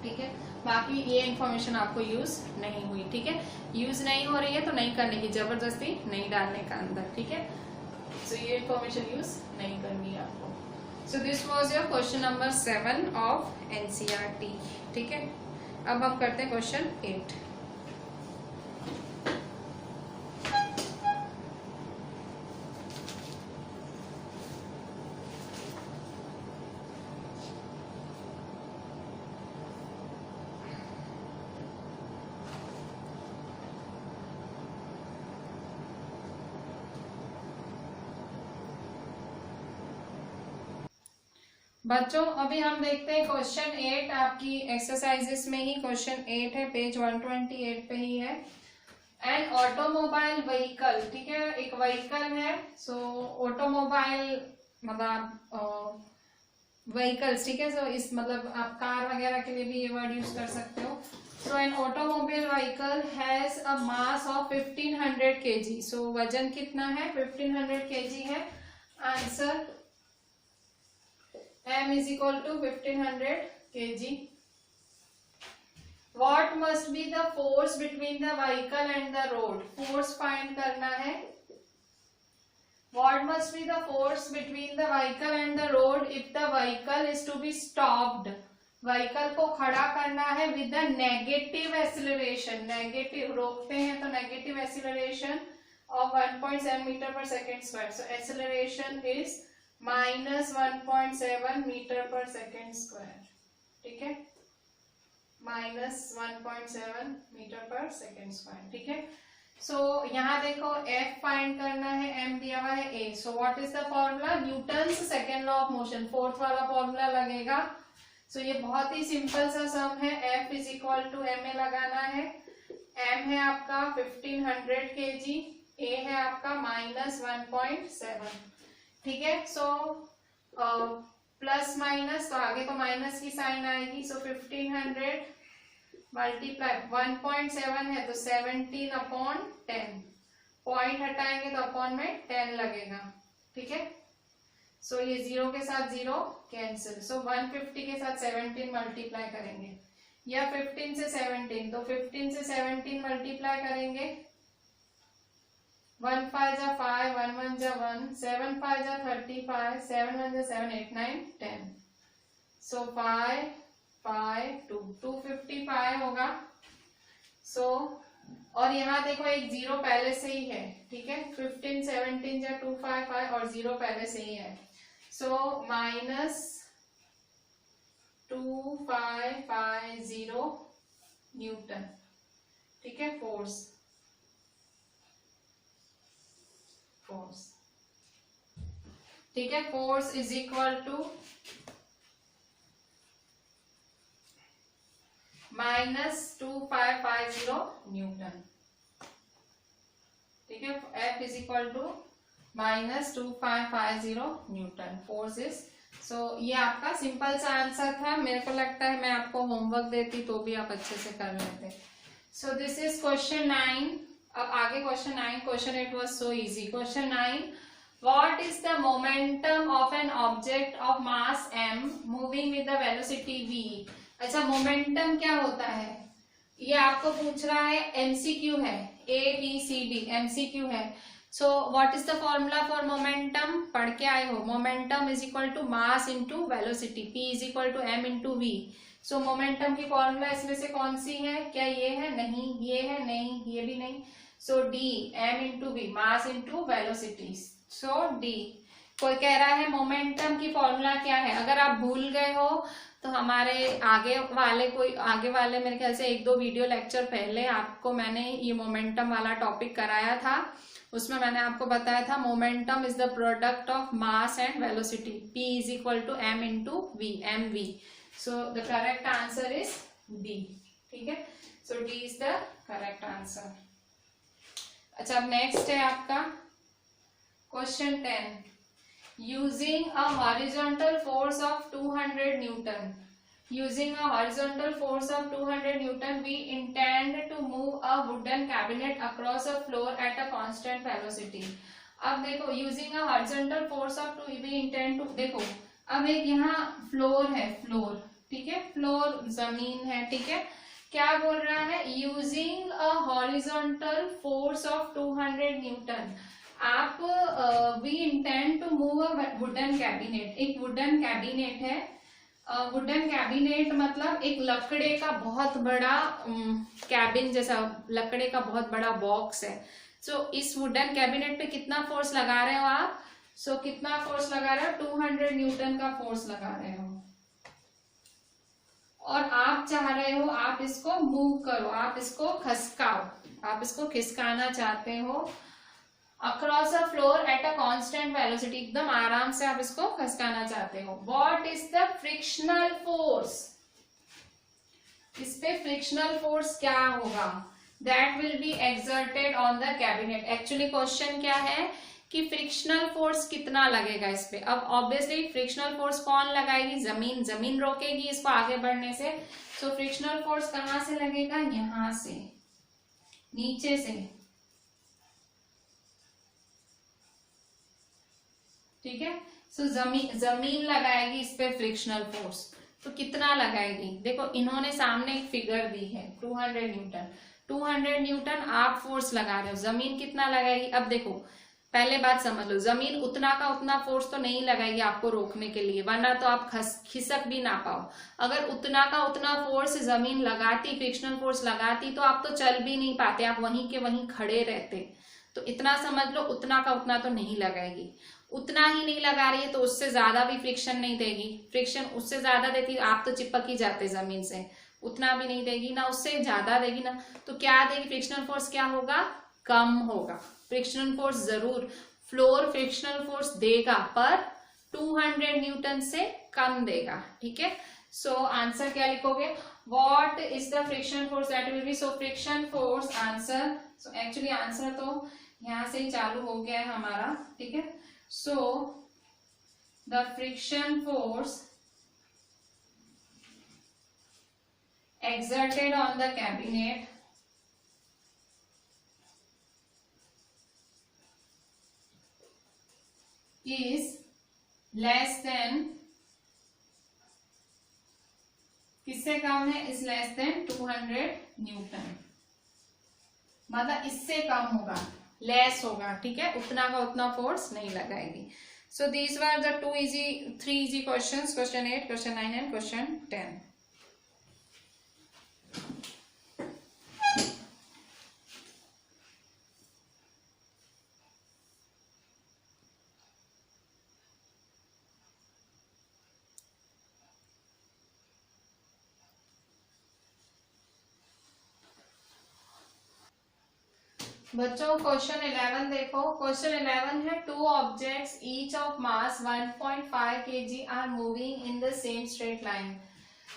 ठीक है। बाकी ये इन्फॉर्मेशन आपको यूज नहीं हुई, ठीक है, यूज नहीं हो रही है तो नहीं करने की, जबरदस्ती नहीं डालने का अंदर, ठीक है। सो ये इन्फॉर्मेशन यूज नहीं करनी है आपको। So this was your question number 7 of NCERT. ठीक है, अब हम करते हैं क्वेश्चन 8। बच्चों अभी हम देखते हैं क्वेश्चन 8, आपकी एक्सरसाइजेस में ही क्वेश्चन 8 है, पेज 128 पे ही है। एन ऑटोमोबाइल व्हीकल, ठीक है, एक व्हीकल है। सो ऑटोमोबाइल मतलब व्हीकल्स, ठीक है। सो इस मतलब आप कार वगैरह के लिए भी ये वर्ड यूज कर सकते हो। So an automobile vehicle has a mass of 1500 kg। So वजन कितना है? 1500 kg है। Answer m is equal to 1500 kg. What must be the force between the vehicle and the road? Force find करना है। What must be the force between the vehicle and the road if the vehicle is to be stopped? Vehicle को खड़ा करना है with the negative acceleration. Negative रोकते हैं तो negative acceleration of 1.7 meter per second square. So acceleration is -1.7 metre पर second square. ठीक है, -1.7 मीटर पर सेकेंड स्क्वायर। ठीक है, सो यहाँ देखो F फाइंड करना है, M दिया हुआ है A। So what is the formula? Newton's second law of motion, fourth वाला फॉर्मूला लगेगा। सो ये बहुत ही सिंपल सा सम है। F is equal to ma लगाना है। M है आपका 1500 kg, A है आपका -1.7। ठीक है, सो प्लस माइनस, तो आगे तो माइनस की साइन आएगी। सो 1500 मल्टीप्लाई 1.7 है तो 17/10, पॉइंट हटाएंगे तो अपॉन में 10 लगेगा। ठीक है, सो ये 0 के साथ 0 कैंसिल। सो 150 के साथ 17 मल्टीप्लाई करेंगे, या 15 से 17, तो 15 से 17 मल्टीप्लाई करेंगे। 1 5 जा 5, 1 1 जा 1, 7 5 जा 35, 7 1 जा 7, 8 9 10। सो 5 5 2 255 होगा। सो और यहाँ देखो एक 0 पहले से ही है। ठीक है, 15 17 जा 255 और 0 पहले से ही है। So -2550 newton. ठीक है, फोर्स ठीक है, force is equal to -2550 newton. ठीक है, F is equal to -2550 newton force is. So ये आपका सिंपल सा आंसर था। मेरे को लगता है मैं आपको होमवर्क देती तो भी आप अच्छे से कर लेते। सो दिस इज क्वेश्चन 9। अब आगे question 9, question 8 was so easy. Question 9, what is the momentum of an object of mass m moving with the velocity v? अच्छा, मोमेंटम क्या होता है ये आपको पूछ रहा है, एमसीक्यू है, ABCD एमसीक्यू है। So what is the formula for momentum? पढ़ के आए हो, momentum is equal to mass into velocity, P is equal to m into v। So momentum की फॉर्मूला इसमें से कौन सी है? क्या ये है? नहीं। ये है? नहीं। ये भी नहीं। So D m into v, mass into velocity. So D। कोई कह रहा है मोमेंटम की फॉर्मूला क्या है? अगर आप भूल गए हो तो हमारे आगे वाले मेरे ख्याल से 1-2 वीडियो लेक्चर पहले आपको मैंने ये मोमेंटम वाला टॉपिक कराया था। उसमें मैंने आपको बताया था momentum is the product of mass and velocity, P is equal to m into v, mv। So the correct answer is D। ठीक है, so D is the correct answer. अच्छा, अब नेक्स्ट है आपका question 10। Using a horizontal force of 200 newton, using a horizontal force of 200 newton we intend to move a wooden cabinet across a floor at a constant velocity. अब देखो, using a horizontal force of 2 we intend to, देखो अब एक यहाँ floor है, floor, ठीक है, floor जमीन है। ठीक है, क्या बोल रहा है? Using a horizontal force of 200 newton. आप we intend to move a wooden cabinet, एक वुडन कैबिनेट है। वुडन कैबिनेट मतलब एक लकड़े का बहुत बड़ा कैबिन जैसा लकड़े का बहुत बड़ा बॉक्स है। सो इस वुडन कैबिनेट पे कितना फोर्स लगा रहे हो आप? सो कितना फोर्स लगा रहे हो? 200 न्यूटन का फोर्स लगा रहे हो, और आप चाह रहे हो आप इसको मूव करो, आप इसको खसकाओ, आप इसको खिसकाना चाहते हो across a floor at a constant velocity, एकदम आराम से आप इसको खसकाना चाहते हो। What is the frictional force? इस पे फ्रिक्शनल फोर्स क्या होगा? That will be exerted on the cabinet. Actually question क्या है कि फ्रिक्शनल फोर्स कितना लगेगा इस पे। अब ऑब्वियसली फ्रिक्शनल फोर्स कौन लगाएगी? जमीन, जमीन रोकेगी इसको आगे बढ़ने से। सो फ्रिक्शनल फोर्स कहां से लगेगा? यहां से, नीचे से, ठीक है। सो जमीन लगाएगी इस पे फ्रिक्शनल फोर्स। तो कितना लगाएगी? देखो इन्होंने सामने एक फिगर दी है 200 न्यूटन, 200 न्यूटन आप फोर्स लगा रहे हो, जमीन कितना लगाएगी? अब देखो पहले बात समझ लो, जमीन उतना का उतना फोर्स तो नहीं लगाएगी आपको रोकने के लिए, वरना तो आप खिसक भी ना पाओ। अगर उतना का उतना फोर्स जमीन लगाती, फ्रिक्शनल फोर्स लगाती, तो आप तो चल भी नहीं पाते, आप वहीं के वहीं खड़े रहते। तो इतना समझ लो, उतना का उतना तो नहीं लगाएगी। उतना ही नहीं लगा रही है तो उससे ज्यादा भी फ्रिक्शन नहीं देगी, फ्रिक्शन उससे ज्यादा देती आप तो चिपक ही जाते जमीन से, उतना भी नहीं देगी ना, उससे ज्यादा देगी ना, तो क्या देगी? फ्रिक्शनल फोर्स क्या होगा? कम होगा। फ्रिक्शनल फोर्स जरूर फ्लोर फ्रिक्शनल फोर्स देगा पर 200 न्यूटन से कम देगा, ठीक है। सो आंसर क्या लिखोगे? What is the friction force that will be? So friction force answer, so actually answer तो यहां से ही चालू हो गया है हमारा, ठीक है। So the friction force exerted on the cabinet is less than, किससे कम है? is less than 200 न्यूटन, मतलब इससे कम होगा, लेस होगा, ठीक है। उतना का उतना फोर्स नहीं लगाएगी। So these were the 3 easy questions, question 8, question 9 and question 10. बच्चों क्वेश्चन 11 देखो। क्वेश्चन 11 है two objects each of mass 1.5 kg are moving in the same straight line.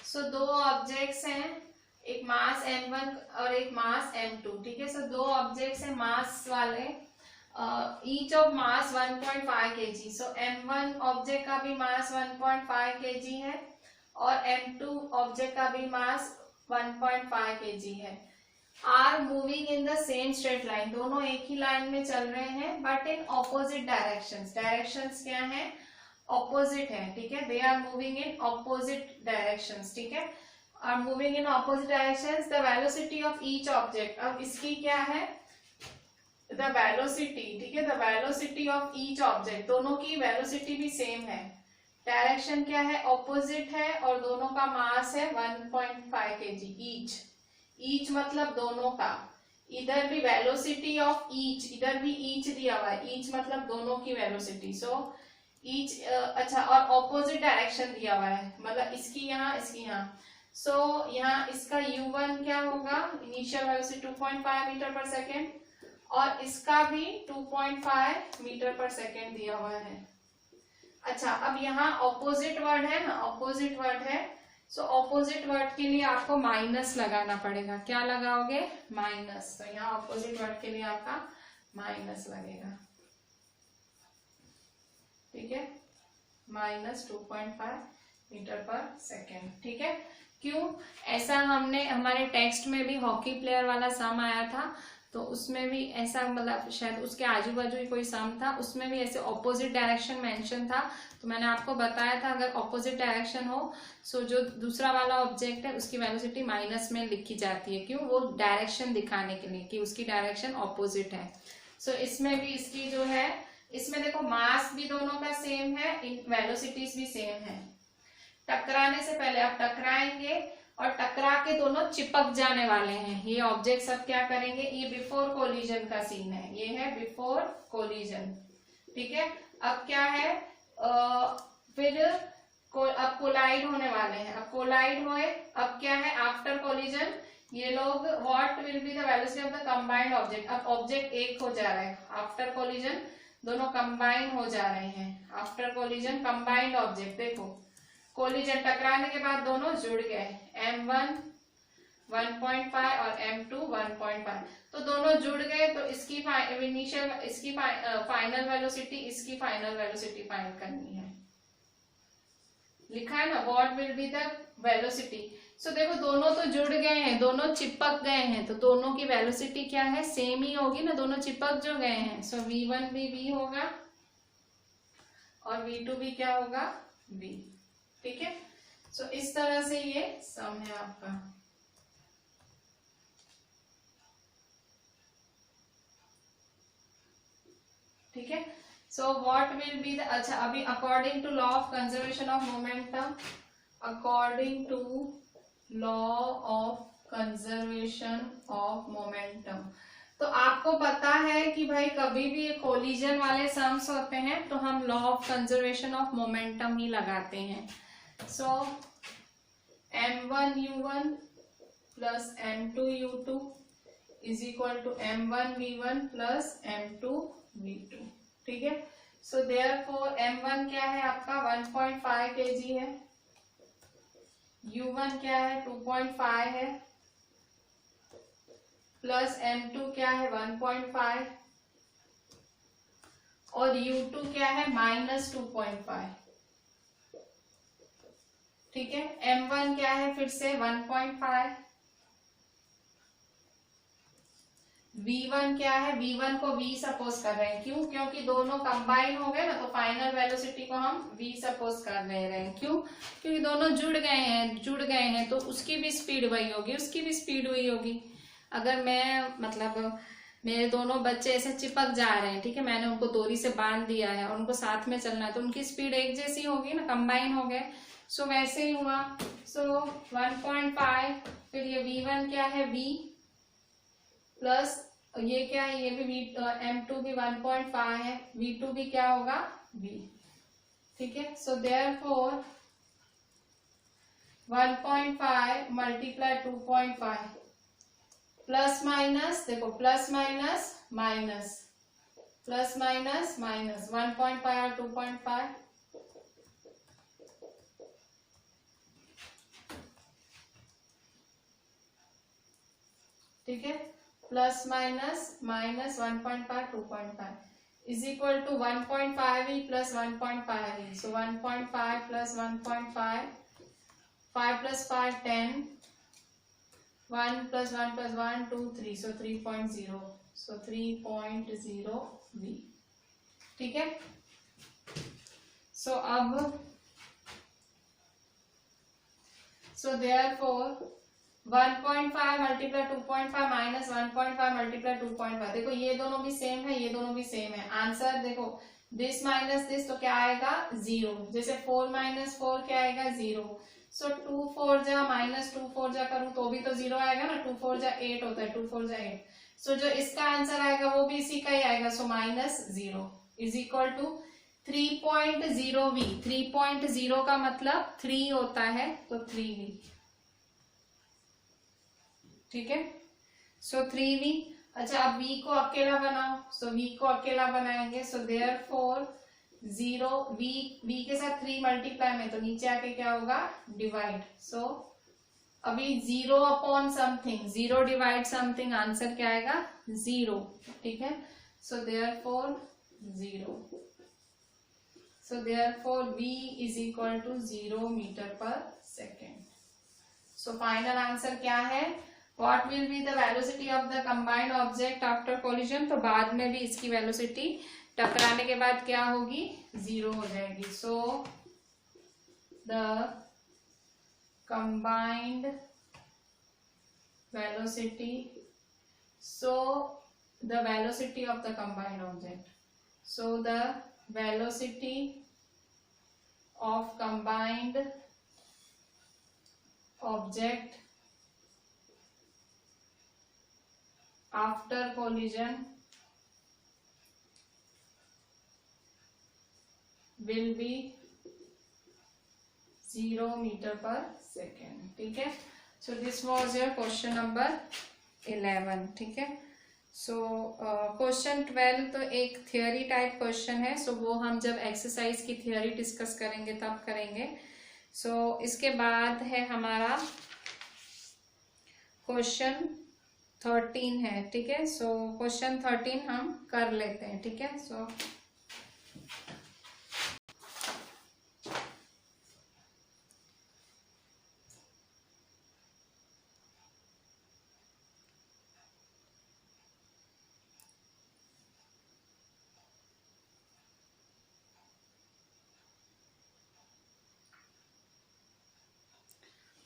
So दो ऑब्जेक्ट्स हैं, एक मास m1 और एक मास m2, ठीक है। सो दो ऑब्जेक्ट्स हैं मास वाले, each of mass 1.5 kg। So m1 object का भी मास 1.5 kg है और m2 ऑब्जेक्ट का भी मास 1.5 kg है। Are moving in the same straight line, दोनों एक ही लाइन में चल रहे हैं but in opposite directions. Directions क्या है? ऑपोजिट है, ठीक है। They are moving in opposite directions, ठीक है। Are moving in opposite directions. The velocity of each object, अब इसकी क्या है? द वेलोसिटी, ठीक है। The velocity of each object, दोनों की वेलोसिटी भी सेम है, डायरेक्शन क्या है? ऑपोजिट है, और दोनों का मास है 1.5 kg ईच। ईच मतलब दोनों का, इधर भी वेलोसिटी ऑफ ईच, इधर भी ईच दिया हुआ है, ईच मतलब दोनों की वेलोसिटी। सो ईच, अच्छा, और ऑपोजिट डायरेक्शन दिया हुआ है, मतलब इसकी यहाँ इसकी यहाँ। सो यहाँ इसका u1 क्या होगा? इनिशियल वेलोसिटी 2.5 मीटर पर सेकेंड, और इसका भी 2.5 मीटर पर सेकेंड दिया हुआ है। अच्छा, अब यहाँ ऑपोजिट वर्ड है ना, ऑपोजिट वर्ड है। सो ऑपोजिट वर्ड के लिए आपको माइनस लगाना पड़ेगा। क्या लगाओगे? माइनस। तो यहाँ ऑपोजिट वर्ड के लिए आपका माइनस लगेगा, ठीक है। माइनस 2.5 मीटर पर सेकेंड, ठीक है। क्यों ऐसा? हमने हमारे टेक्स्ट में भी हॉकी प्लेयर वाला सम आया था, तो उसमें भी ऐसा, मतलब शायद उसके आजू बाजू ही कोई सम था, उसमें भी ऐसे ऑपोजिट डायरेक्शन मेंशन था। तो मैंने आपको बताया था अगर ऑपोजिट डायरेक्शन हो, सो जो दूसरा वाला ऑब्जेक्ट है उसकी वेलोसिटी माइनस में लिखी जाती है। क्यों? वो डायरेक्शन दिखाने के लिए कि उसकी डायरेक्शन ऑपोजिट है। सो इसमें भी इसकी जो है, इसमें देखो मास भी दोनों का सेम है, वेलोसिटीज भी सेम है। टकराने से पहले आप टकराएंगे और टकरा के दोनों चिपक जाने वाले हैं। ये ऑब्जेक्ट सब क्या करेंगे, ये बिफोर कोलिजन का सीन है, ये है बिफोर कोलिजन। ठीक है, अब क्या है, फिर अब कोलाइड होने वाले हैं। अब कोलाइड हुए, अब क्या है आफ्टर कोलिजन, ये लोग what will be the velocity of the combined object. अब ऑब्जेक्ट एक हो जा रहा है, आफ्टर कोलिजन दोनों कंबाइन हो जा रहे हैं। आफ्टर कोलिजन कंबाइंड ऑब्जेक्ट, देखो कोलिजन टकराने के बाद दोनों जुड़ गए, M1 1.5 और M2 1.5, तो दोनों जुड़ गए। तो इसकी इनिशियल, इसकी फाइनल वेलोसिटी, इसकी फाइनल वेलोसिटी फाइंड करनी है। लिखा है ना, what will be the velocity. So देखो दोनों तो जुड़ गए हैं, दोनों चिपक गए हैं, तो दोनों की वेलोसिटी क्या है, सेम ही होगी ना, दोनों चिपक जो गए हैं। सो V1 भी V होगा और V2 भी क्या होगा, V। ठीक है, सो इस तरह से ये सम है आपका। ठीक है, so what will be the, अच्छा अभी according to law of conservation of momentum, according to law of conservation of momentum, तो आपको पता है कि भाई कभी भी कोलिजन वाले सम्स होते हैं तो हम law of conservation of momentum ही लगाते हैं। So M1U1 plus M2U2 is equal to M1V1 plus M2V2। ठीक है, सो देयरफॉर M1 क्या है आपका 1.5 kg है, U1 क्या है 2.5 है, प्लस M2 क्या है 1.5 और U2 क्या है -2.5। ठीक है, M1 क्या है फिर से 1.5, V1 क्या है, V1 को V सपोज कर रहे हैं, क्यों, क्योंकि दोनों कंबाइन हो गए ना, तो फाइनल वेलोसिटी को हम V सपोज कर ले रहे हैं। क्यों, क्योंकि दोनों जुड़ गए हैं तो उसकी भी स्पीड वही होगी, उसकी भी स्पीड वही होगी। अगर मैं मतलब मेरे दोनों बच्चे ऐसे चिपक जा रहे हैं, ठीक है, मैंने उनको डोरी से बांध दिया है और उनको साथ में चलना है, तो उनकी स्पीड एक जैसी होगी ना, कंबाइन हो गए। सो वैसे ही हुआ। सो 1.5, फिर ये V1 क्या है V प्लस ये क्या है, ये भी M2 भी 1.5 है, V2 भी क्या होगा V। ठीक है, so therefore 1.5 multiply 2.5 plus minus, देखो plus minus minus, plus minus minus, 1.5 और 2.5, ठीक है, plus minus minus 1.5 2.5 is equal to 1.5 plus 1.5, so 1.5 plus 1.5, 5 plus 5 10, 1 plus 1 plus 1 2 3, so 3.0, so 3.0 V। ठीक है, सो अब so therefore 1.5 multiply 2.5 minus 1.5 multiply 2.5, देखो ये दोनों भी सेम है, ये दोनों भी सेम है। आंसर देखो दिस माइनस दिस, तो क्या आएगा 0, जैसे 4 माइनस 4 क्या आएगा 0। सो 2 4 जा माइनस 2 4 जा करूं तो भी तो 0 आएगा ना, 2 4 जा 8 होता है, 2 4 जा 8। सो जो इसका आंसर आएगा वो भी इसी का ही आएगा, सो -0 इज इक्वल टू 3.0 V। 3.0 का मतलब 3 होता है, तो 3V। ठीक है, सो 3V। अच्छा अब V को अकेला बनाओ, सो V को अकेला बनाएंगे, सो देयरफॉर 0 V के साथ 3 मल्टीप्लाई में, तो नीचे आके क्या होगा डिवाइड। सो अभी 0 upon something, 0 divide something, answer क्या आएगा 0। ठीक है, so therefore 0, so therefore V is equal to 0 metre पर सेकेंड। सो फाइनल आंसर क्या है, What will be the velocity of the combined object after collision, तो बाद में भी इसकी वेलोसिटी टकराने के बाद क्या होगी 0 हो जाएगी। So the combined velocity, so the velocity of the combined object. So the velocity of combined object after collision will be 0 meter per second. ठीक है. So this was your question number 11. ठीक है. सो क्वेश्चन 12 तो एक theory type question है. सो वो हम जब एक्सरसाइज की थियोरी डिस्कस करेंगे तब करेंगे. सो इसके बाद है हमारा क्वेश्चन 13 है. ठीक है. सो क्वेश्चन 13 हम कर लेते हैं. ठीक है. सो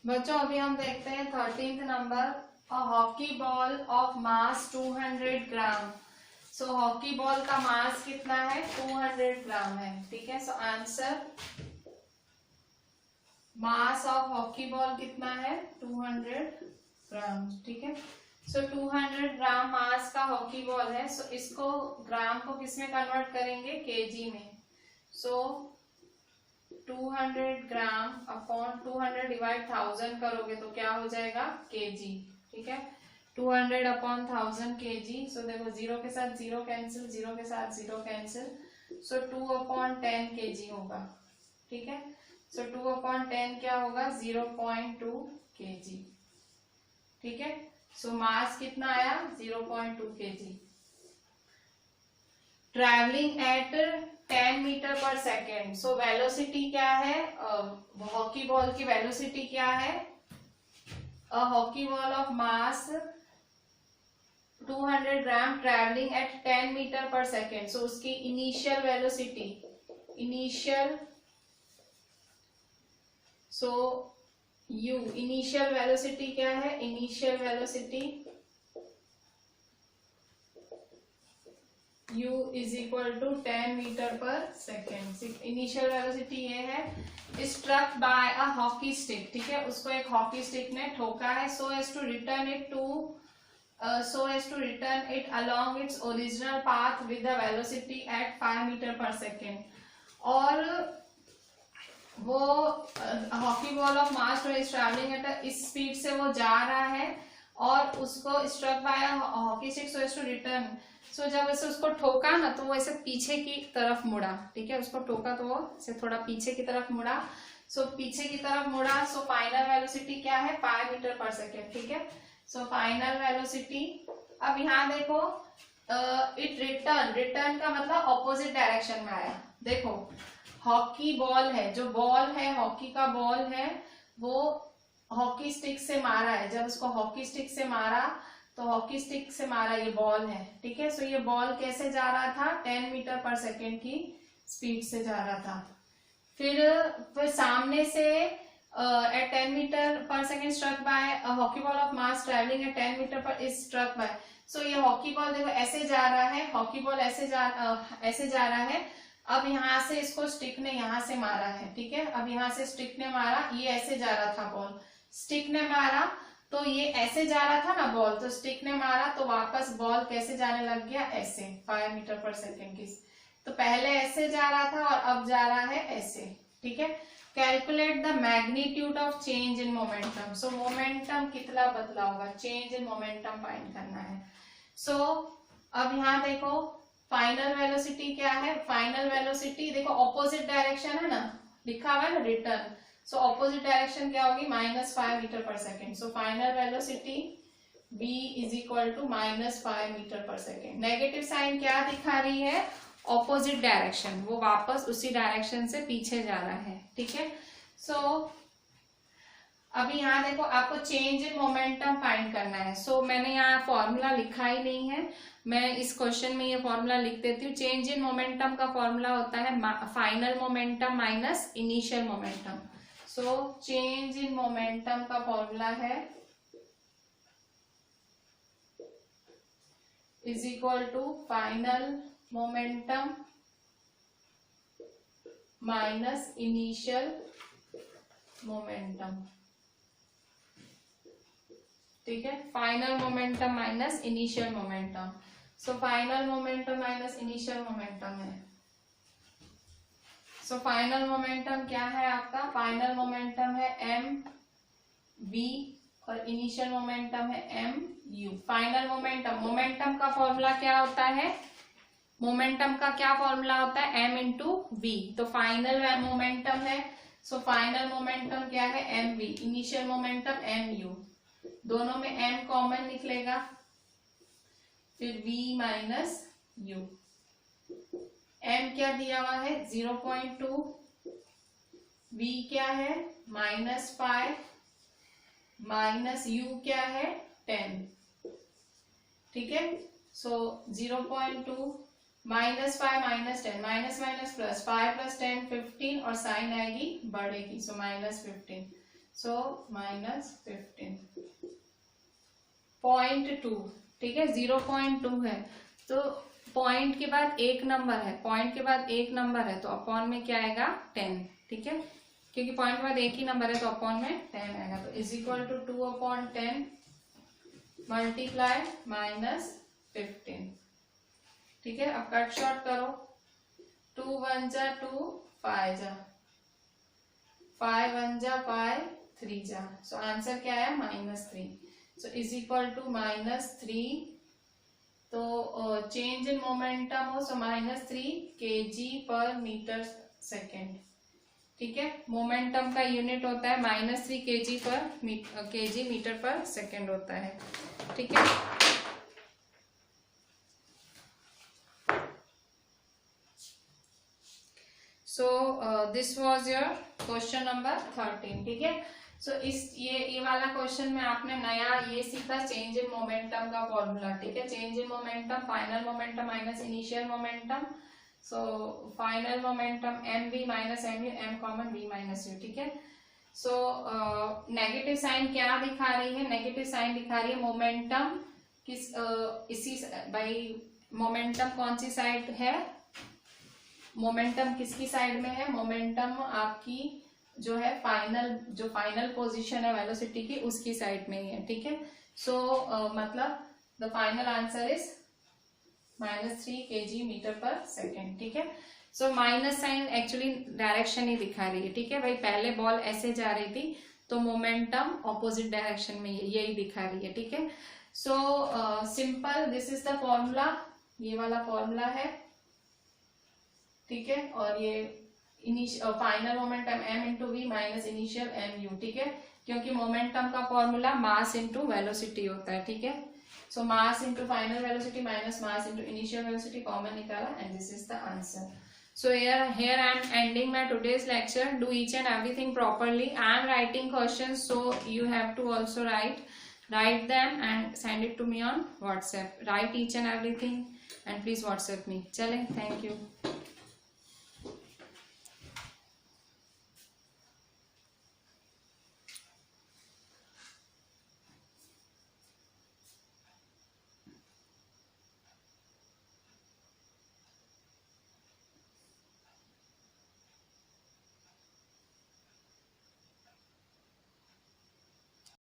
बच्चों अभी हम देखते हैं 13th number. A hockey ball of mass 200 gram. So hockey ball का मास कितना है? 200 ग्राम है. ठीक है. So answer mass of hockey ball कितना है? 200 ग्राम. ठीक है. सो 200 ग्राम मास का हॉकी बॉल है. सो इसको ग्राम को किस में कन्वर्ट करेंगे? केजी में. सो 200 ग्राम अपॉन 200 डिवाइड 1000 करोगे तो क्या हो जाएगा? केजी. ठीक है. 200 अपॉन 1000 केजी. सो देखो 0 के साथ 0 कैंसिल, 0 के साथ 0 कैंसिल. सो 2 अपॉन 10 केजी होगा. ठीक है. सो 2 अपॉन 10 क्या होगा? 0.2 केजी. ठीक है. सो मास कितना आया? 0.2 केजी. ट्रैवलिंग एट 10 मीटर पर सेकेंड. सो वेलोसिटी क्या है? हॉकी बॉल की वेलोसिटी क्या है? A hockey ball of mass 200 gram travelling at 10 metre पर सेकेंड. सो उसकी initial velocity, initial, so u, initial velocity क्या है? Initial velocity u is equal to 10 metre पर सेकेंड. इनिशियल वेलोसिटी ये है. Struck by a hockey stick. ठीक है. उसको एक हॉकी स्टिक ने ठोका है. So as to return it along its original path with the velocity at 5 metre पर सेकेंड. और वो hockey ball of mass is travelling at इस स्पीड से वो जा रहा है और उसको struck by hockey stick so as to return. So जब ऐसे उसको ठोका ना तो वो ऐसे पीछे की तरफ मुड़ा. ठीक है. उसको ठोका तो वो ऐसे थोड़ा पीछे की तरफ मुड़ा. सो पीछे की तरफ मुड़ा. सो फाइनल वेलोसिटी क्या है? 5 मीटर पर सेकेंड. ठीक है. So final velocity. अब यहाँ देखो इट रिटर्न का मतलब ऑपोजिट डायरेक्शन में आया. देखो हॉकी बॉल है, जो बॉल है हॉकी का बॉल है वो हॉकी स्टिक से मारा है. जब उसको हॉकी स्टिक से मारा तो हॉकी स्टिक से मारा, ये बॉल है. ठीक है. सो ये बॉल कैसे जा रहा था? 10 मीटर पर सेकेंड की स्पीड से जा रहा था. फिर सामने से एट 10 मीटर पर second struck by hockey ball of mass travelling at 10 metre पर इज स्ट्रक बाय. सो ये हॉकी बॉल देखो ऐसे जा रहा है, हॉकी बॉल ऐसे जा रहा है. अब यहाँ से इसको स्टिक ने यहाँ से मारा है. ठीक है. अब यहाँ से स्टिक ने मारा, ये ऐसे जा रहा था बॉल, स्टिक ने मारा तो ये ऐसे जा रहा था ना बॉल, तो स्टिक ने मारा तो वापस बॉल कैसे जाने लग गया? ऐसे 5 मीटर पर सेकेंड की. तो पहले ऐसे जा रहा था और अब जा रहा है ऐसे. ठीक है. Calculate the magnitude of change in momentum. So momentum कितना बदला होगा? चेंज इन मोमेंटम फाइंड करना है. सो अब यहाँ देखो फाइनल वेलोसिटी क्या है? फाइनल वेलोसिटी देखो ऑपोजिट डायरेक्शन है ना, लिखा हुआ है ना रिटर्न. सो ऑपोजिट डायरेक्शन क्या होगी? -5 मीटर पर second. So final velocity b is equal to -5 metre पर सेकेंड. नेगेटिव साइन क्या दिखा रही है? ऑपोजिट डायरेक्शन, वो वापस उसी डायरेक्शन से पीछे जा रहा है. ठीक है. सो अभी यहाँ देखो आपको चेंज इन मोमेंटम फाइंड करना है. सो मैंने यहाँ फॉर्मूला लिखा ही नहीं है, मैं इस क्वेश्चन में ये फॉर्मूला लिख देती हूँ. चेंज इन मोमेंटम का फॉर्मूला होता है final momentum minus initial momentum. So change in momentum का फॉर्मूला है is equal to final momentum minus initial momentum, ठीक है, final momentum minus initial momentum. So final momentum minus initial momentum है, so final momentum क्या है आपका, final momentum है m v और इनिशियल मोमेंटम है m u. Final momentum, momentum का फॉर्मूला क्या होता है, मोमेंटम का क्या फॉर्मूला होता है, एम इंटू वी। तो फाइनल मोमेंटम है, सो फाइनल मोमेंटम क्या है, m v, initial momentum m u, दोनों में एम कॉमन निकलेगा, फिर v माइनस यू। m क्या दिया हुआ है 0.2, v क्या है -5, माइनस u क्या है 10, ठीक है। सो 0.2 -5 -10, माइनस माइनस प्लस, 5 + 10 15 और साइन आएगी बढ़ेगी, सो -15, सो -15 0.2, ठीक है, 0.2 है तो पॉइंट के बाद एक नंबर है, पॉइंट के बाद एक नंबर है तो अपॉन में क्या आएगा 10, ठीक है, क्योंकि पॉइंट के बाद एक ही नंबर है तो अपॉन में 10 आएगा, तो इज इक्वल टू 2/10 मल्टीप्लाई -15, ठीक है। अब कट शॉर्ट करो, 2 1 जा 2, 5 जा 5 1 जा 5, 3 जा, सो आंसर क्या आया -3, सो इज इक्वल टू -3, तो चेंज इन मोमेंटम हो, सो -3 kg/m², ठीक है। मोमेंटम का यूनिट होता है -3 kg/m² होता है, ठीक है। So this was your question number 13, ठीक है। सो ये वाला क्वेश्चन में आपने नया ये सीखा, चेंज इन मोमेंटम का फॉर्मूला, ठीक है। Change in momentum, final momentum minus initial momentum, so final momentum m v minus m u, m common v minus u, ठीक है। सो नेगेटिव साइन क्या दिखा रही है, नेगेटिव साइन दिखा रही है मोमेंटम किस इसी भाई मोमेंटम कौन सी साइड है, मोमेंटम किसकी साइड में है, मोमेंटम आपकी जो है जो फाइनल पोजीशन है वेलोसिटी की उसकी साइड में ही है, ठीक है। सो मतलब the final answer is -3 kg/s, ठीक है। So minus sign actually direction ही दिखा रही है, ठीक है भाई, पहले बॉल ऐसे जा रही थी तो मोमेंटम ऑपोजिट डायरेक्शन में यही दिखा रही है, ठीक है। So simple, this is the formula, ये वाला फॉर्मूला है, ठीक है, और ये final momentum m into v minus initial m u, ठीक है, क्योंकि मोमेंटम का फॉर्मूला मास इंटू वेलोसिटी होता है, ठीक है। So mass into final velocity minus mass into initial velocity common निकाला, and this is the answer. So here I am ending my today's lecture. Do each and everything properly. I am writing questions, so you have to also write them and send it to me on WhatsApp. Write each and everything and please WhatsApp me. Chale, thank you.